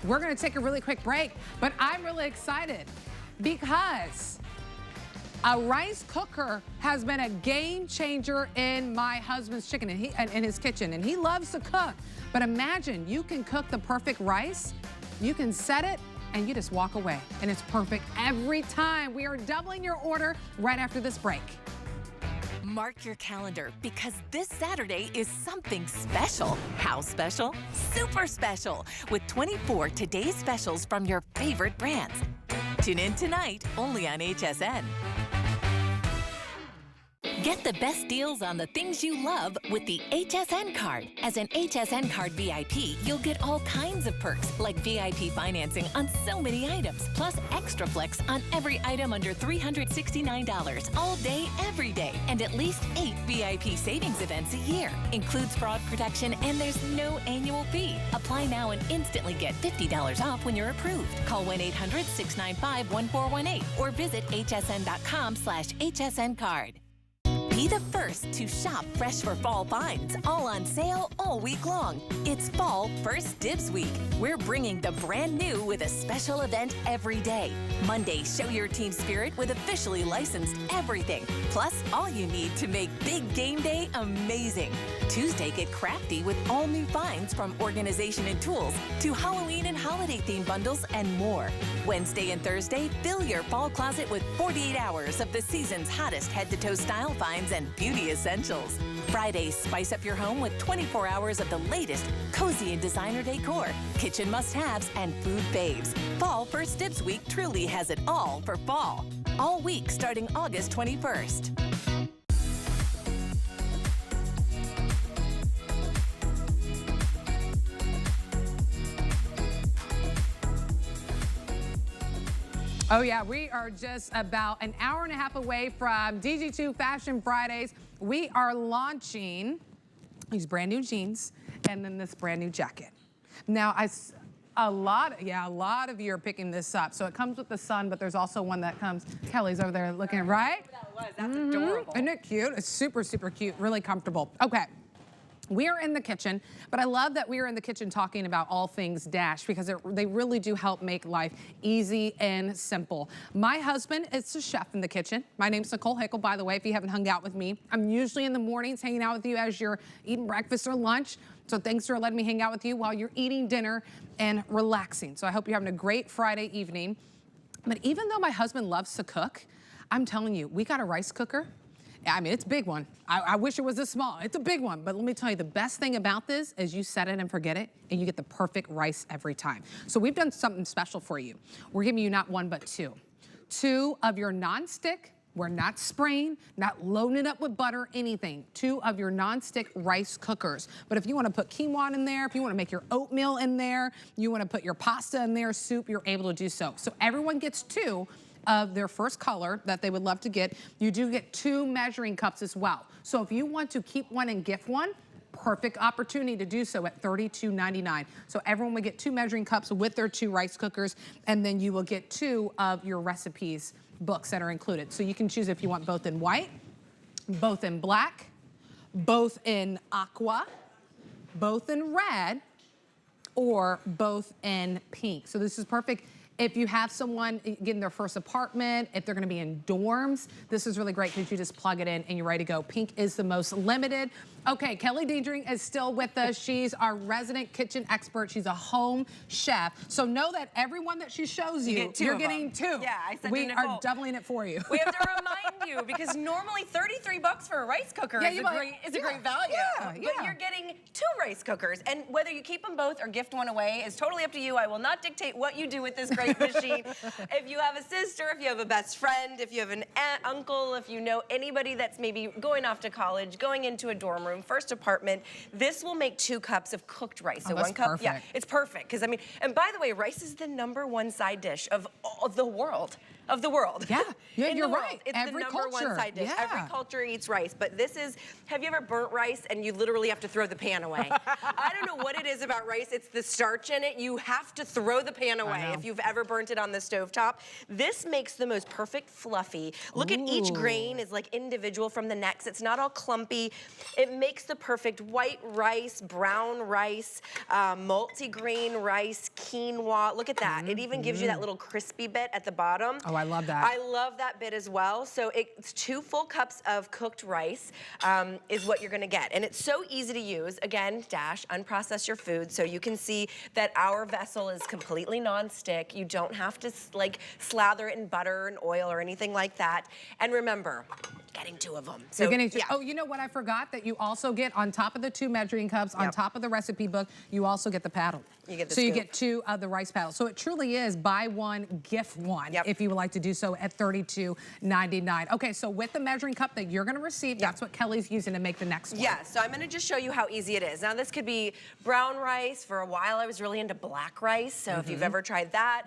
we're gonna take a really quick break, but I'm really excited because a rice cooker has been a game changer in my husband's chicken and in his kitchen, and he loves to cook. But imagine you can cook the perfect rice, you can set it, and you just walk away, and it's perfect every time. We are doubling your order right after this break. Mark your calendar because this Saturday is something special. How special? Super special with 24 today's specials from your favorite brands. Tune in tonight only on HSN. Get the best deals on the things you love with the HSN card. As an HSN card VIP, you'll get all kinds of perks like VIP financing on so many items, plus extra flex on every item under $369 all day, every day, and at least 8 VIP savings events a year. Includes fraud protection and there's no annual fee. Apply now and instantly get $50 off when you're approved. Call 1-800-695-1418 or visit hsn.com/HSN card. Be the first to shop fresh for fall finds, all on sale all week long. It's Fall First Dibs Week. We're bringing the brand new with a special event every day. Monday, show your team spirit with officially licensed everything. Plus, all you need to make big game day amazing. Tuesday, get crafty with all new finds from organization and tools to Halloween and holiday theme bundles and more. Wednesday and Thursday, fill your fall closet with 48 hours of the season's hottest head-to-toe style finds and beauty essentials. Friday, spice up your home with 24 hours of the latest cozy and designer decor, kitchen must-haves, and food faves. Fall First Dibs Week truly has it all for fall. All week starting August 21st. Oh yeah, we are just about an hour and a half away from DG2 Fashion Fridays. We are launching these brand new jeans and then this brand new jacket. Now, a lot of you are picking this up. So it comes with the sun, but there's also one that comes, Kelly's over there looking, right? That's adorable. Isn't it cute? It's super, super cute, really comfortable. Okay. We are in the kitchen, but I love that we are in the kitchen talking about all things Dash because they really do help make life easy and simple. My husband is the chef in the kitchen. My name's Nicole Hickle, by the way, if you haven't hung out with me. I'm usually in the mornings hanging out with you as you're eating breakfast or lunch. So thanks for letting me hang out with you while you're eating dinner and relaxing. So I hope you're having a great Friday evening. But even though my husband loves to cook, I'm telling you, we got a rice cooker. I mean, it's a big one. I wish it was this small. It's a big one. But let me tell you, the best thing about this is you set it and forget it, and you get the perfect rice every time. So we've done something special for you. We're giving you not one, but two. Two of your nonstick. We're not spraying, not loading it up with butter, anything. Two of your nonstick rice cookers. But if you want to put quinoa in there, if you want to make your oatmeal in there, you want to put your pasta in there, soup, you're able to do so. So everyone gets two of their first color that they would love to get. You do get 2 measuring cups as well. So if you want to keep one and gift one, perfect opportunity to do so at $32.99. So everyone will get 2 measuring cups with their 2 rice cookers, and then you will get 2 of your recipes books that are included. So you can choose if you want both in white, both in black, both in aqua, both in red, or both in pink. So this is perfect if you have someone getting their first apartment, if they're gonna be in dorms. This is really great because you just plug it in and you're ready to go. Pink is the most limited. Okay, Kelly Diedring is still with us. She's our resident kitchen expert. She's a home chef. So know that everyone that she shows you're getting 2. Yeah, I said we are doubling it for you. We have to remind you because normally $33 for a rice cooker is a great value. Yeah. But you're getting 2 rice cookers, and whether you keep them both or gift one away is totally up to you. I will not dictate what you do with this great machine. If you have a sister, if you have a best friend, if you have an aunt, uncle, if you know anybody that's maybe going off to college, going into a dorm room, first apartment, this will make 2 cups of cooked rice. So 1 cup, perfect. yeah, it's perfect. Because I mean, and by the way, rice is the #1 side dish of the world. Yeah, you're right. It's every the #1 side dish. Yeah. Every culture eats rice, but this is, have you ever burnt rice and you literally have to throw the pan away? I don't know what it is about rice. It's the starch in it. You have to throw the pan away if you've ever burnt it on the stovetop. This makes the most perfect fluffy. Look at each grain is like individual from the next. It's not all clumpy. It makes the perfect white rice, brown rice, multi-grain rice, quinoa. Look at that. It even gives you that little crispy bit at the bottom. Oh, I love that. I love that bit as well. So it's 2 full cups of cooked rice is what you're gonna get. And it's so easy to use. Again, Dash, unprocess your food. So you can see that our vessel is completely non-stick. You don't have to like slather it in butter and oil or anything like that. And remember, getting 2 of them. So, you're getting oh, you know what I forgot? That you also get on top of the 2 measuring cups, on top of the recipe book, you also get the paddle. You get the so you get 2 of the rice paddles. So it truly is buy 1, gift 1, if you would like to do so at $32.99. Okay, so with the measuring cup that you're gonna receive, that's what Kelly's using to make the next one. Yeah, so I'm gonna just show you how easy it is. Now this could be brown rice. For a while I was really into black rice, so if you've ever tried that,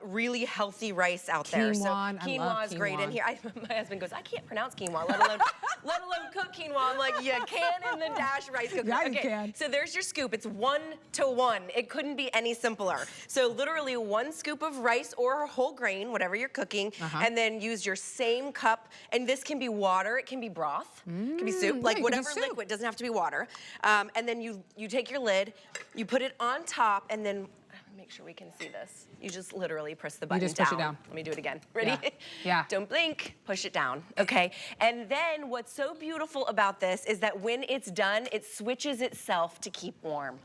really healthy rice out there. So quinoa is great in here. My husband goes, I can't pronounce quinoa, let alone cook quinoa. I'm like, you can in the Dash rice cooker. Yeah, you can. So there's your scoop. It's 1 to 1. It couldn't be any simpler. So literally 1 scoop of rice or whole grain, whatever you're cooking, and then use your same cup. And this can be water, it can be broth, it can be soup, like whatever liquid, doesn't have to be water. And then you take your lid, you put it on top, and then make sure we can see this. You just literally press the button down. You just push it down. Let me do it again. Ready? Yeah. Don't blink, push it down, okay? And then what's so beautiful about this is that when it's done, it switches itself to keep warm.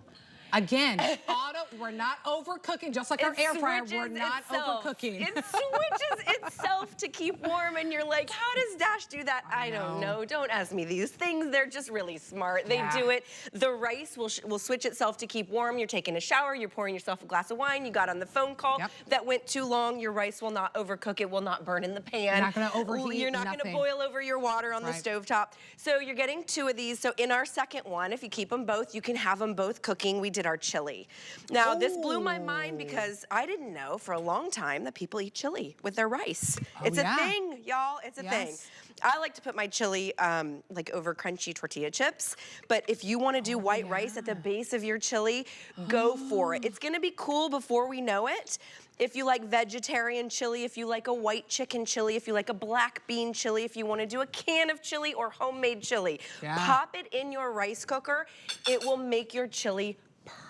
Again, we're not overcooking, just like our air fryer, we're not overcooking. It switches itself to keep warm, and you're like, how does Dash do that? I don't know. Don't ask me these things. They're just really smart. They do it. The rice will switch itself to keep warm. You're taking a shower, you're pouring yourself a glass of wine, you got on the phone call that went too long. Your rice will not overcook. It will not burn in the pan. You're not gonna overheat. You're not gonna boil over your water on the stovetop. So you're getting 2 of these. So in our second one, if you keep them both, you can have them both cooking. We did our chili. Now, this blew my mind because I didn't know for a long time that people eat chili with their rice. It's a thing, y'all. It's a thing. I like to put my chili like over crunchy tortilla chips, but if you want to do white rice at the base of your chili, go for it. It's going to be cool before we know it. If you like vegetarian chili, if you like a white chicken chili, if you like a black bean chili, if you want to do a can of chili or homemade chili, pop it in your rice cooker. It will make your chili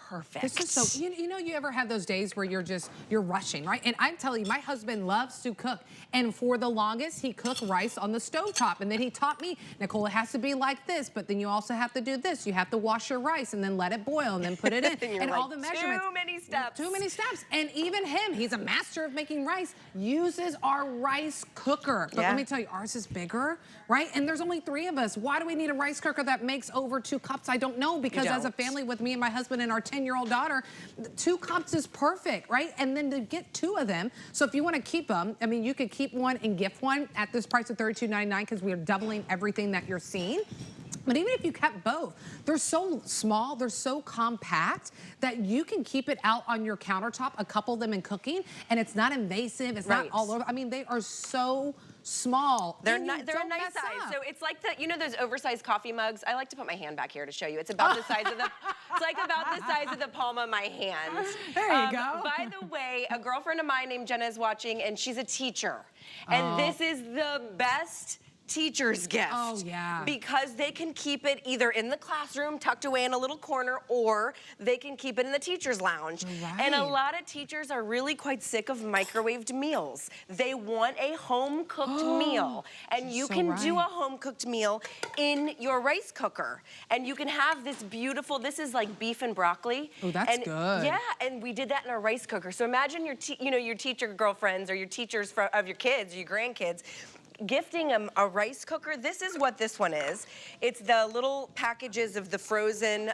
perfect. This is so, you know, you ever have those days where you're rushing, right? And I'm telling you, my husband loves to cook. And for the longest, he cooked rice on the stovetop. And then he taught me, Nicole, it has to be like this, but then you also have to do this. You have to wash your rice and then let it boil and then put it in. and like, all the measurements. Too many steps. Too many steps. And even him, he's a master of making rice, uses our rice cooker. But let me tell you, ours is bigger, right? And there's only 3 of us. Why do we need a rice cooker that makes over 2 cups? I don't know, because as a family with me and my husband and our 10-year-old daughter, 2 cups is perfect, right? And then to get 2 of them, so if you want to keep them, I mean, you could keep one and gift one at this price of $32.99 because we are doubling everything that you're seeing. But even if you kept both, they're so small, they're so compact that you can keep it out on your countertop, a couple of them in cooking, and it's not invasive, it's not all over. I mean, they are so small. They're a nice size. So it's like you know those oversized coffee mugs? I like to put my hand back here to show you. It's about the size of the, it's like about the size of the palm of my hand. There you go. By the way, a girlfriend of mine named Jenna is watching, and she's a teacher. And this is the best teacher's gift. Oh, yeah. Because they can keep it either in the classroom, tucked away in a little corner, or they can keep it in the teacher's lounge. Right. And a lot of teachers are really quite sick of microwaved meals. They want a home-cooked meal. And you can do a home-cooked meal in your rice cooker. And you can have this beautiful, this is like beef and broccoli. Oh, that's good. Yeah, and we did that in a rice cooker. So imagine your, your teacher girlfriends or your teachers of your kids, your grandkids, gifting a rice cooker. This is what this one is. It's the little packages of the frozen,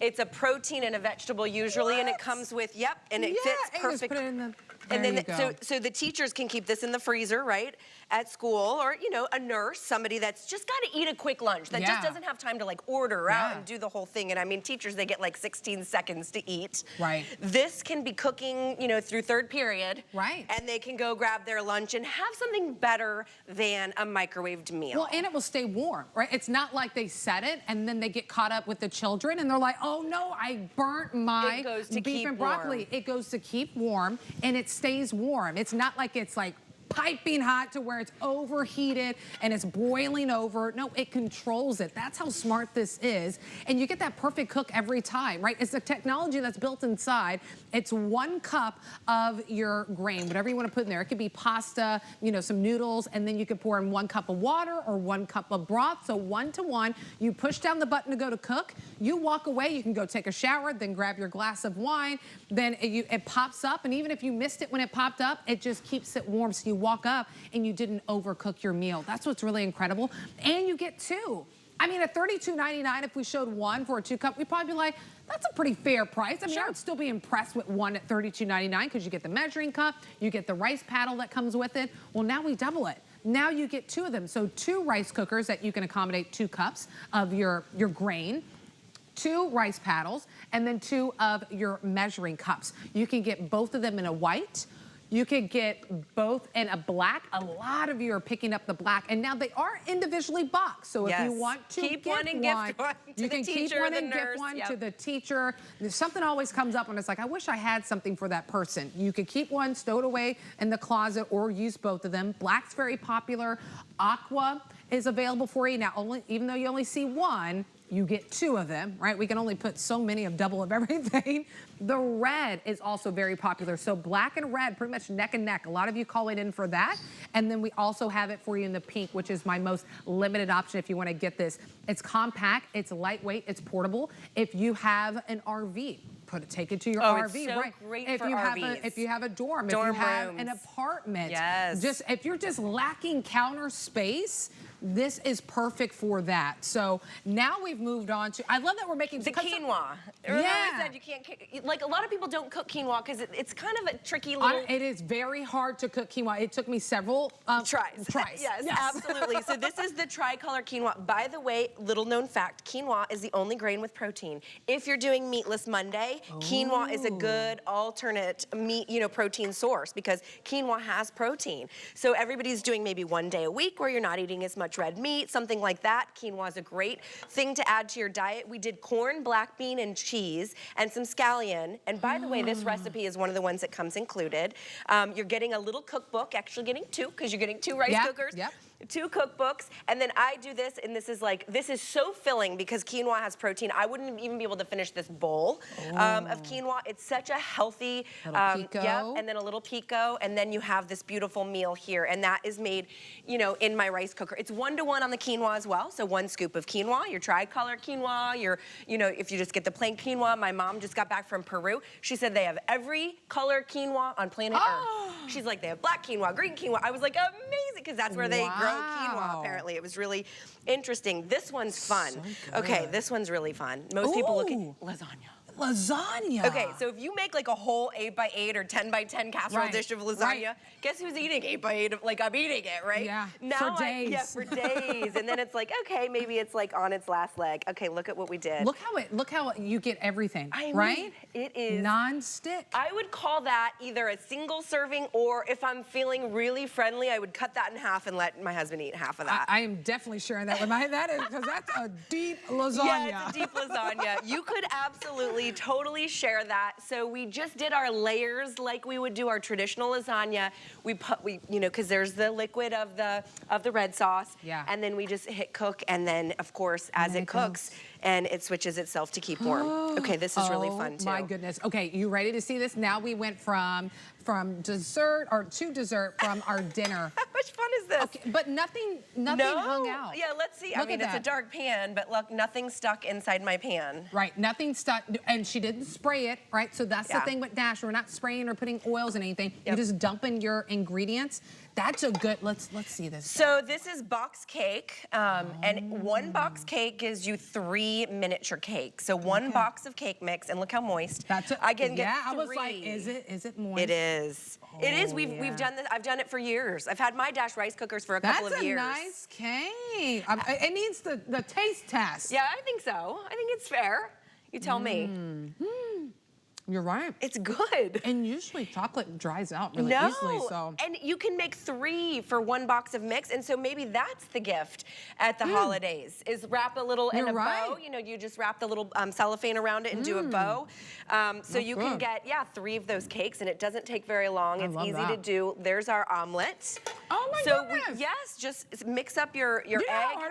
it's a protein and a vegetable usually, and it comes with, and it fits perfect. Just put it in the, and then so the teachers can keep this in the freezer, right, at school, or a nurse, somebody that's just got to eat a quick lunch, that just doesn't have time to like order out and do the whole thing. And I mean, teachers, they get like 16 seconds to eat. Right. This can be cooking, through 3rd period. Right. And they can go grab their lunch and have something better than a microwaved meal. Well, and it will stay warm, right? It's not like they set it and then they get caught up with the children and they're like, oh no, I burnt my beef and broccoli. It goes to keep warm and it stays warm. It's not like it's like piping hot to where it's overheated and it's boiling over. No, it controls it. That's how smart this is. And you get that perfect cook every time, right? It's the technology that's built inside. It's 1 cup of your grain, whatever you want to put in there. It could be pasta, some noodles, and then you could pour in 1 cup of water or 1 cup of broth. So 1 to 1, you push down the button to go to cook. You walk away, you can go take a shower, then grab your glass of wine. Then it pops up, and even if you missed it when it popped up, it just keeps it warm. So you walk up and you didn't overcook your meal. That's what's really incredible. And you get 2. I mean, at $32.99, if we showed 1 for a 2-cup, we'd probably be like, that's a pretty fair price. I mean, I would still be impressed with 1 at $32.99 because you get the measuring cup, you get the rice paddle that comes with it. Well, now we double it. Now you get 2 of them. So 2 rice cookers that you can accommodate 2 cups of your grain, 2 rice paddles, and then 2 of your measuring cups. You can get both of them in a white. You could get both in a black. A lot of you are picking up the black, and now they are individually boxed. So if you want to keep one and gift one to you can the keep teacher, one the and nurse, gift one to the teacher. Something always comes up when it's like, I wish I had something for that person. You could keep one, stow it away in the closet, or use both of them. Black's very popular. Aqua is available for you now. Even though you only see 1, you get 2 of them, right? We can only put so many of double of everything. The red is also very popular. So black and red, pretty much neck and neck. A lot of you call it in for that. And then we also have it for you in the pink, which is my most limited option if you want to get this. It's compact, it's lightweight, it's portable. If you have an RV, take it to your RV, it's so right? Great if for you RVs. have if you have a dorm, if Dorm you have rooms. an apartment, Yes. if you're just lacking counter space, this is perfect for that. So now we've moved on to, I love that we're making the quinoa. Remember I said you can't, like a lot of people don't cook quinoa because it's kind of a tricky little. It is very hard to cook quinoa. It took me several tries. Yes, absolutely. So this is the tricolor quinoa. By the way, little known fact, quinoa is the only grain with protein. If you're doing meatless Monday, quinoa is a good alternate meat, protein source because quinoa has protein. So everybody's doing maybe one day a week where you're not eating as much red meat, something like that. Quinoa is a great thing to add to your diet. We did corn, black bean, and cheese, and some scallion. And by the way, this recipe is one of the ones that comes included. You're getting a little cookbook, actually getting two, because you're getting 2 rice cookers. Yep. 2 cookbooks, and then I do this, and this is so filling because quinoa has protein. I wouldn't even be able to finish this bowl of quinoa. It's such a healthy, pico. and then a little pico, and then you have this beautiful meal here, and that is made, in my rice cooker. It's 1-to-1 on the quinoa as well, so 1 scoop of quinoa, your tricolor quinoa, if you just get the plain quinoa. My mom just got back from Peru. She said they have every color quinoa on planet Earth. She's like, they have black quinoa, green quinoa. I was like, amazing, because that's where they grow quinoa, apparently. It was really interesting. This one's fun. So okay, this one's really fun. Most people look at lasagna. Lasagna. Okay, so if you make like a whole 8x8 or 10x10 casserole dish of lasagna, guess who's eating 8x8? Like, I'm eating it, right? Yeah, now for days. For days. And then it's like, okay, maybe it's like on its last leg. Okay, look at what we did. Look how you get everything, I right? mean, it is non-stick. I would call that either a single serving, or if I'm feeling really friendly, I would cut that in half and let my husband eat half of that. I am definitely sharing that with because that's a deep lasagna. Yeah, it's a deep lasagna. You could absolutely, totally share that. So we just did our layers like we would do our traditional lasagna. We because there's the liquid of the red sauce. Yeah. And then we just hit cook, and then of course as it cooks, and it switches itself to keep warm. Okay, this is really fun too. My goodness. Okay, you ready to see this? Now we went from dessert to dessert from our dinner. How much fun is this? Okay, but nothing hung out. Yeah, let's see. Look I mean, at it's that. a dark pan, but look, nothing stuck inside my pan. Right, nothing stuck, and she didn't spray it, right? So that's the thing with Dash. We're not spraying or putting oils in anything. You're just dumping your ingredients. That's a good, let's see this. So this is box cake, and 1 box cake gives you 3 miniature cakes. So 1 box of cake mix, and look how moist. I was like, is it moist? It is. It is. We've done this. I've done it for years. I've had my Dash rice cookers for a couple of years. That's a nice cake. It needs the taste test. Yeah, I think so. I think it's fair. You tell me. You're right. It's good. And usually chocolate dries out really easily, so. And you can make 3 for 1 box of mix, and so maybe that's the gift at the holidays, is wrap a little in a bow. You just wrap the little cellophane around it and do a bow. So you can get, 3 of those cakes, and it doesn't take very long. It's easy to do. There's our omelet. Oh my goodness. Just mix up your egg,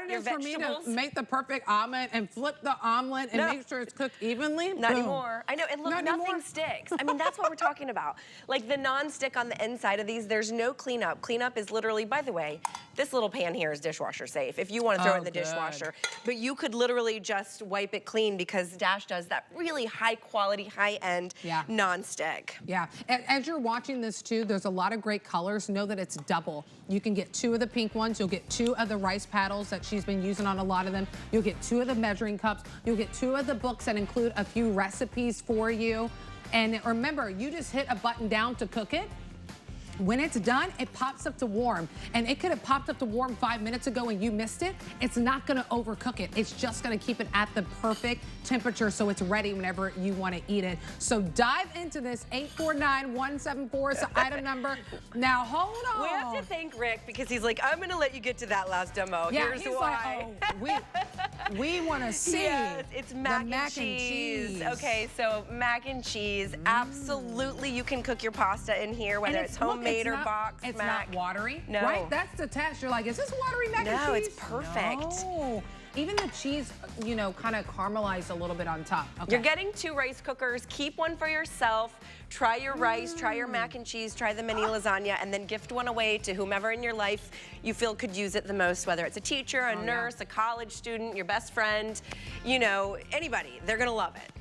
your vegetables. For me to make the perfect omelet and flip the omelet and make sure it's cooked evenly. Not anymore. I know, and look, nothing sticks. I mean, that's what we're talking about. Like the non-stick on the inside of these, there's no cleanup. Cleanup is literally, by the way, this little pan here is dishwasher safe if you want to throw it in the dishwasher. But you could literally just wipe it clean because Dash does that really high quality, high end non-stick. Yeah, as you're watching this too, there's a lot of great colors. Know that it's double. You can get 2 of the pink ones. You'll get 2 of the rice paddles that she's been using on a lot of them. You'll get 2 of the measuring cups. You'll get 2 of the books that include a few recipes for you. And remember, you just hit a button down to cook it. When it's done, it pops up to warm. And it could have popped up to warm 5 minutes ago and you missed it. It's not gonna overcook it. It's just gonna keep it at the perfect temperature so it's ready whenever you wanna eat it. So dive into this. 849174 is the item number. Now hold on. We have to thank Rick because he's like, I'm gonna let you get to that last demo. Yeah, here's he's why. like, we wanna see it's mac and cheese. Okay, so mac and cheese. Absolutely, you can cook your pasta in here, whether it's homemade or boxed it's mac. Not watery, no. Right? That's the test. You're like, is this watery mac and cheese? No, it's perfect. No. Even the cheese, kind of caramelized a little bit on top. Okay. You're getting 2 rice cookers. Keep one for yourself. Try your rice, try your mac and cheese, try the mini lasagna, and then gift one away to whomever in your life you feel could use it the most, whether it's a teacher, a nurse, a college student, your best friend, anybody. They're gonna love it.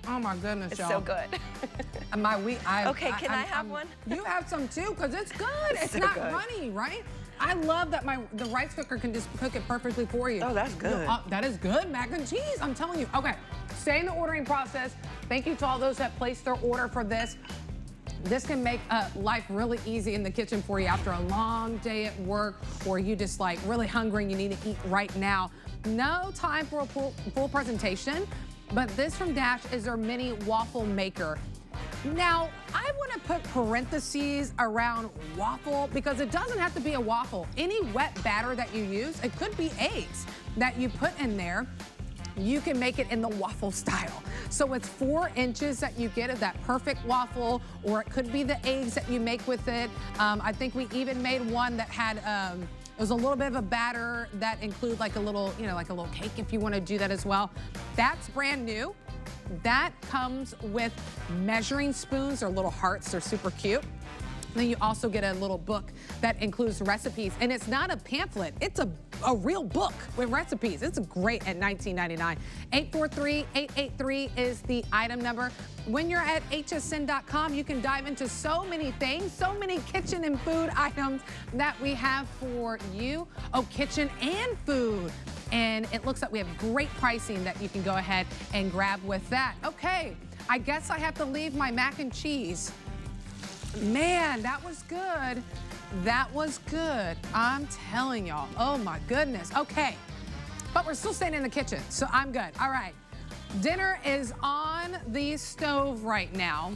Oh my goodness, it's y'all. so good. Okay, can I have one? You have some too, because it's good. It's so not good. runny, right? I love that the rice cooker can just cook it perfectly for you. Oh, that's good. That is good, mac and cheese, I'm telling you. Okay, stay in the ordering process. Thank you to all those that placed their order for this. This can make life really easy in the kitchen for you after a long day at work, or you just like really hungry and you need to eat right now. No time for a full presentation, but this from Dash is their mini waffle maker. Now, I want to put parentheses around waffle because it doesn't have to be a waffle. Any wet batter that you use, it could be eggs that you put in there. You can make it in the waffle style. So it's 4 inches that you get of that perfect waffle, or it could be the eggs that you make with it. I think we even made one that had, it was a little bit of a batter that include like a little, like a little cake if you want to do that as well. That's brand new. That comes with measuring spoons. They're little hearts. They're super cute. Then you also get a little book that includes recipes. And it's not a pamphlet. It's a real book with recipes. It's great at $19.99. 843-883 is the item number. When you're at hsn.com, you can dive into so many things, so many kitchen and food items that we have for you. Oh, kitchen and food. And it looks like we have great pricing that you can go ahead and grab with that. Okay, I guess I have to leave my mac and cheese. Man, that was good. That was good. I'm telling y'all. Oh my goodness. Okay, but we're still staying in the kitchen, so I'm good. All right, dinner is on the stove right now,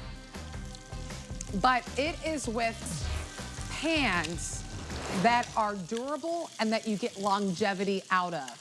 but it is with pans that are durable and that you get longevity out of.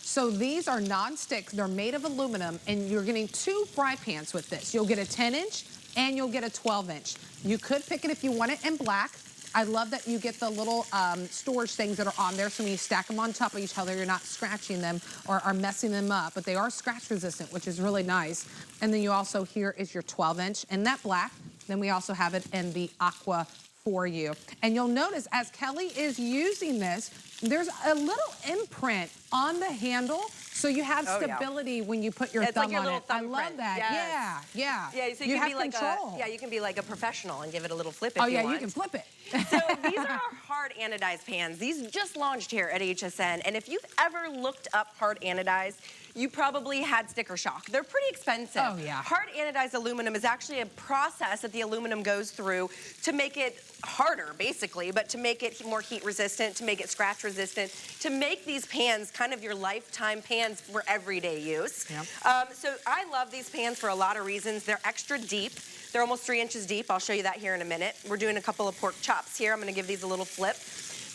So these are non-stick, they're made of aluminum, and you're getting 2 fry pans with this. You'll get a 10-inch and you'll get a 12-inch. You could pick it if you want it in black. I love that you get the little storage things that are on there, so when you stack them on top of each other, you're not scratching them or are messing them up, but they are scratch resistant, which is really nice. And then you also, here is your 12-inch in that black. Then we also have it in the aqua for you. And you'll notice as Kelly is using this, there's a little imprint on the handle, so you have stability when you put your thumb on it. I love that. Yes. Yeah. Yeah, so you can be like control. You can be like a professional and give it a little flip if you want. Oh yeah, you can flip it. So these are our hard anodized pans. These just launched here at HSN, and if you've ever looked up hard anodized, you probably had sticker shock. They're pretty expensive. Oh yeah. Hard anodized aluminum is actually a process that the aluminum goes through to make it harder, basically, but to make it more heat resistant, to make it scratch resistant, to make these pans kind of your lifetime pans for everyday use. Yep. So I love these pans for a lot of reasons. They're extra deep. They're almost 3 inches deep. I'll show you that here in a minute. We're doing a couple of pork chops here. I'm gonna give these a little flip.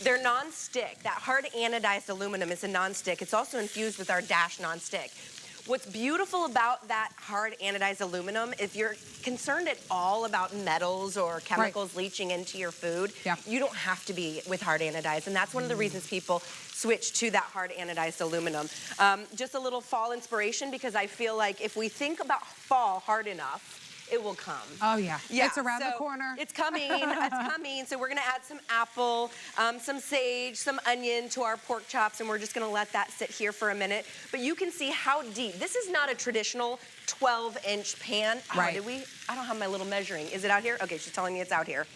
They're non-stick. That hard anodized aluminum is a non-stick. It's also infused with our Dash non-stick. What's beautiful about that hard anodized aluminum, if you're concerned at all about metals or chemicals leaching into your food, you don't have to be with hard anodized. And that's one of the reasons people switch to that hard anodized aluminum. Just a little fall inspiration, because I feel like if we think about fall hard enough, it will come. Oh yeah, it's around the corner. It's coming, it's coming. So we're gonna add some apple, some sage, some onion to our pork chops, and we're just gonna let that sit here for a minute. But you can see how deep. This is not a traditional 12-inch pan. Right. Oh, I don't have my little measuring. Is it out here? Okay, she's telling me it's out here.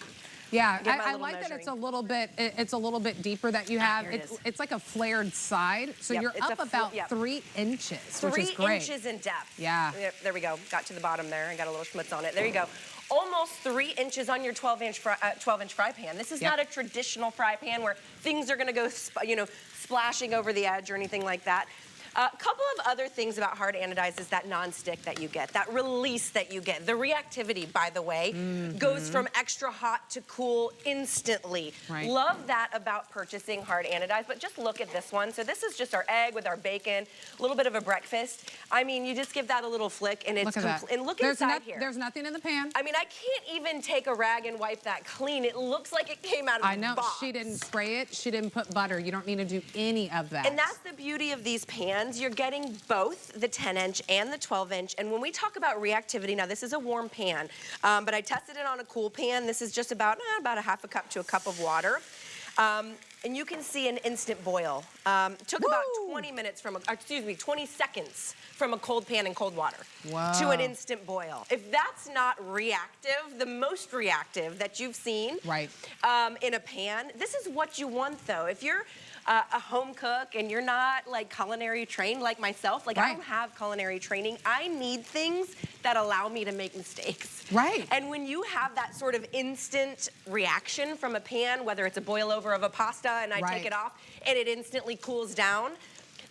Yeah, I like that it's a little bit deeper that you have. It's like a flared side, so you're up about 3 inches, which is great. 3 inches in depth. Yeah. There we go. Got to the bottom there and got a little schmutz on it. There you go. Almost 3 inches on your 12-inch fry pan. This is not a traditional fry pan where things are going to go, splashing over the edge or anything like that. A couple of other things about hard anodized is that non-stick that you get, that release that you get. The reactivity, by the way, goes from extra hot to cool instantly. Right. Love that about purchasing hard anodized, but just look at this one. So this is just our egg with our bacon, a little bit of a breakfast. I mean, you just give that a little flick and it's complete. And look inside here. There's nothing in the pan. I mean, I can't even take a rag and wipe that clean. It looks like it came out of the box. I know, she didn't spray it. She didn't put butter. You don't need to do any of that. And that's the beauty of these pans. You're getting both the 10-inch and the 12-inch. And when we talk about reactivity, now this is a warm pan, but I tested it on a cool pan. This is just about a half a cup to a cup of water. and you can see an instant boil. Took about 20 minutes from, 20 seconds from a cold pan and cold water to an instant boil. If that's not reactive, the most reactive that you've seen in a pan, this is what you want though. If you're a home cook and you're not like culinary trained like myself, like I don't have culinary training, I need things that allow me to make mistakes. And when you have that sort of instant reaction from a pan, whether it's a boil over of a pasta and I take it off and it instantly cools down,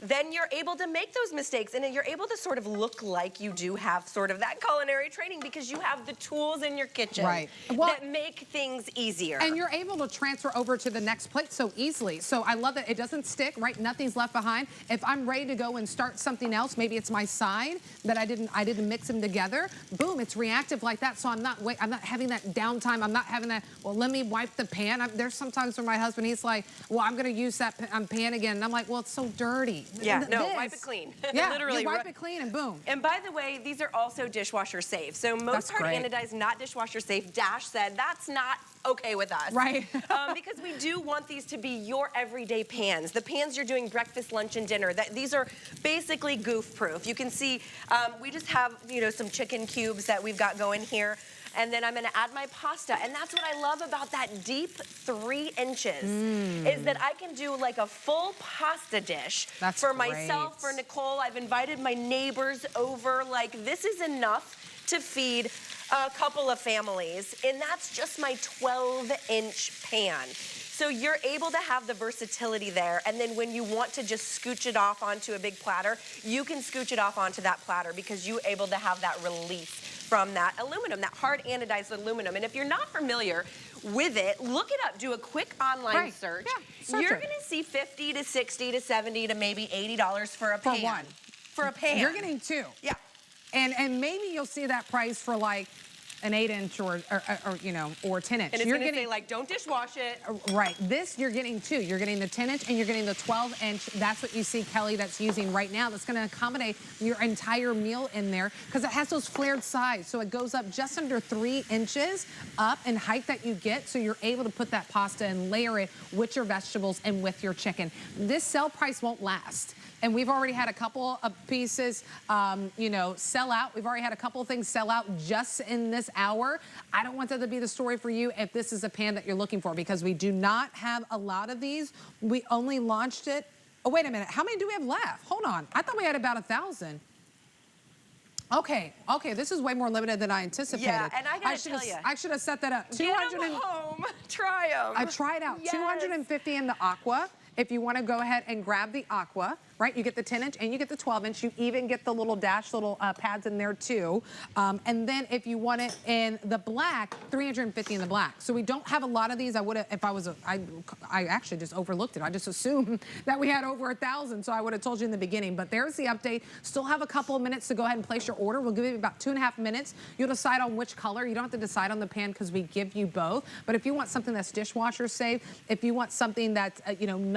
then you're able to make those mistakes and you're able to sort of look like you do have sort of that culinary training because you have the tools in your kitchen that make things easier. And you're able to transfer over to the next plate so easily. So I love that it doesn't stick, Nothing's left behind. If I'm ready to go and start something else, maybe it's my side that I didn't mix them together, boom, it's reactive like that. So I'm not having that downtime. I'm not having that, well, let me wipe the pan. There's sometimes where my husband, he's like, well, I'm gonna use that pan again. And I'm like, well, it's so dirty. Yeah, no, wipe it clean. Yeah, literally you wipe it clean and boom. And by the way, these are also dishwasher safe. So most hard-anodized, not dishwasher safe. Dash said that's not okay with us. Because we do want these to be your everyday pans. The pans you're doing breakfast, lunch, and dinner. These are basically goof-proof. You can see we just have, some chicken cubes that we've got going here. And then I'm gonna add my pasta. And that's what I love about that deep 3 inches, is that I can do like a full pasta dish for myself, for Nicole. I've invited my neighbors over. Like, this is enough to feed a couple of families. And that's just my 12-inch pan. So you're able to have the versatility there. And then when you want to just scooch it off onto a big platter, you can scooch it off onto that platter because you're able to have that release from that aluminum, that hard anodized aluminum. And if you're not familiar with it, look it up. Do a quick online search. You're gonna see $50 to $60 to $70 to maybe $80 for a pan. For one. For a pan. You're getting 2. Yeah. And maybe you'll see that price for like an 8-inch or 10-inch. And it's gonna say like, don't dishwash it. This you're getting 2. You're getting the 10-inch and you're getting the 12-inch. That's what you see Kelly that's using right now. That's gonna accommodate your entire meal in there because it has those flared sides. So it goes up just under 3 inches up in height that you get. So you're able to put that pasta and layer it with your vegetables and with your chicken. This sale price won't last. And we've already had a couple of pieces, sell out. We've already had a couple of things sell out just in this hour. I don't want that to be the story for you if this is a pan that you're looking for because we do not have a lot of these. We only launched it. Oh, wait a minute. How many do we have left? Hold on. I thought we had about 1,000. Okay, this is way more limited than I anticipated. Yeah, and I gotta tell you, I should have set that up. Get them home, try them. I tried out 250 in the aqua. If you want to go ahead and grab the aqua, you get the 10-inch and you get the 12-inch. You even get the little pads in there too. And then if you want it in the black, 350 in the black. So we don't have a lot of these. I would have, if I was, I actually just overlooked it. I just assumed that we had over 1,000. So I would have told you in the beginning. But there's the update. Still have a couple of minutes to go ahead and place your order. We'll give you about 2.5 minutes. You'll decide on which color. You don't have to decide on the pan because we give you both. But if you want something that's dishwasher safe, if you want something that's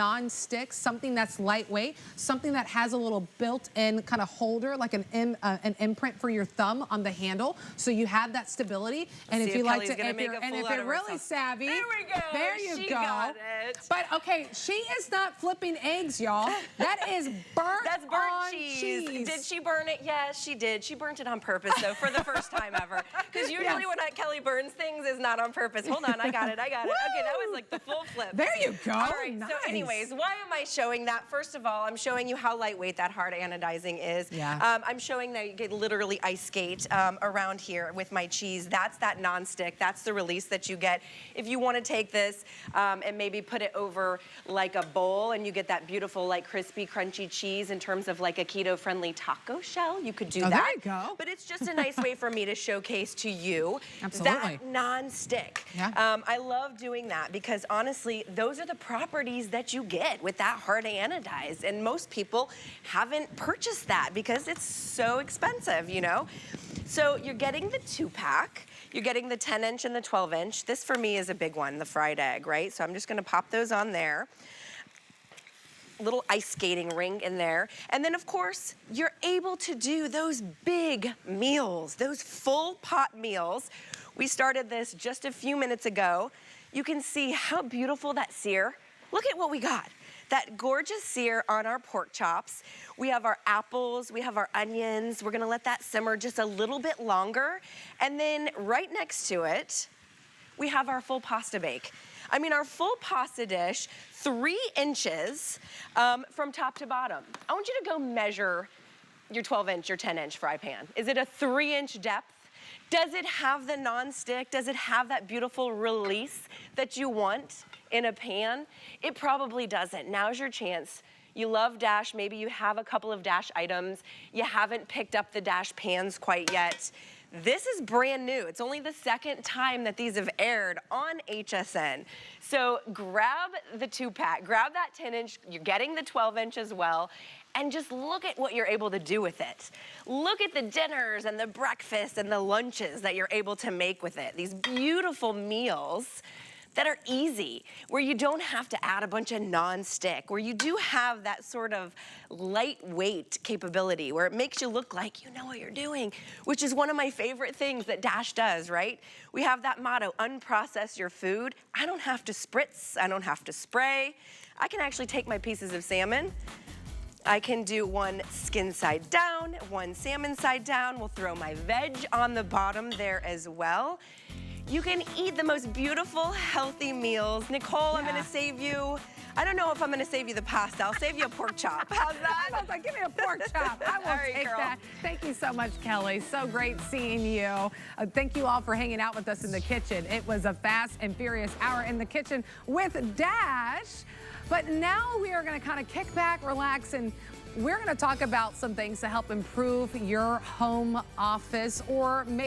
non-stick, something that's lightweight, something that has a little built-in kind of holder, like an imprint for your thumb on the handle, so you have that stability. And if you like to, if you're really savvy, there we go. There you she go. Got it. But okay, she is not flipping eggs, y'all. That is burnt. That's burnt cheese. Did she burn it? Yes, she did. She burnt it on purpose, though, for the first time ever. Because usually when Kelly burns things, is not on purpose. Hold on, I got it. Okay, that was like the full flip. There you go. All right. Nice. So, anyways, why am I showing that? First of all, I'm showing you how lightweight that hard anodizing is. I'm showing that you can literally ice skate around here with my cheese. That's that non-stick. That's the release that you get. If you want to take this and maybe put it over like a bowl and you get that beautiful like crispy, crunchy cheese in terms of like a keto-friendly taco shell, you could do that. There you go. But it's just a nice way for me to showcase to you that non-stick. I love doing that because honestly, those are the properties that you get with that hard anodized. And most people haven't purchased that because it's so expensive, So you're getting the 2-pack. You're getting the 10-inch and the 12-inch. This for me is a big one, the fried egg, right? So I'm just gonna pop those on there. Little ice skating ring in there. And then of course, you're able to do those big meals, those full pot meals. We started this just a few minutes ago. You can see how beautiful that sear. look at what we got. That gorgeous sear on our pork chops. We have our apples, we have our onions. We're gonna let that simmer just a little bit longer. And then right next to it, we have our full pasta bake. I mean, our full pasta dish, 3 inches from top to bottom. I want you to go measure your 12-inch, your 10-inch fry pan. Is it a 3-inch depth? Does it have the non-stick? Does it have that beautiful release that you want in a pan? It probably doesn't. Now's your chance. You love Dash, maybe you have a couple of Dash items. You haven't picked up the Dash pans quite yet. This is brand new. It's only the 2nd time that these have aired on HSN. So grab the 2-pack, grab that 10-inch, you're getting the 12-inch as well, and just look at what you're able to do with it. Look at the dinners and the breakfasts and the lunches that you're able to make with it. These beautiful meals that are easy, where you don't have to add a bunch of non-stick, where you do have that sort of lightweight capability, where it makes you look like you know what you're doing, which is one of my favorite things that Dash does, right? We have that motto, unprocess your food. I don't have to spritz, I don't have to spray. I can actually take my pieces of salmon, I can do one skin side down, one salmon side down. We'll throw my veg on the bottom there as well. You can eat the most beautiful, healthy meals. Nicole, I'm gonna save you. I don't know if I'm gonna save you the pasta. I'll save you a pork chop. How's that? I was like, give me a pork chop. I will take that. Thank you so much, Kelly. So great seeing you. Thank you all for hanging out with us in the kitchen. It was a fast and furious hour in the kitchen with Dash. But now we are gonna kind of kick back, relax, and we're gonna talk about some things to help improve your home office or maybe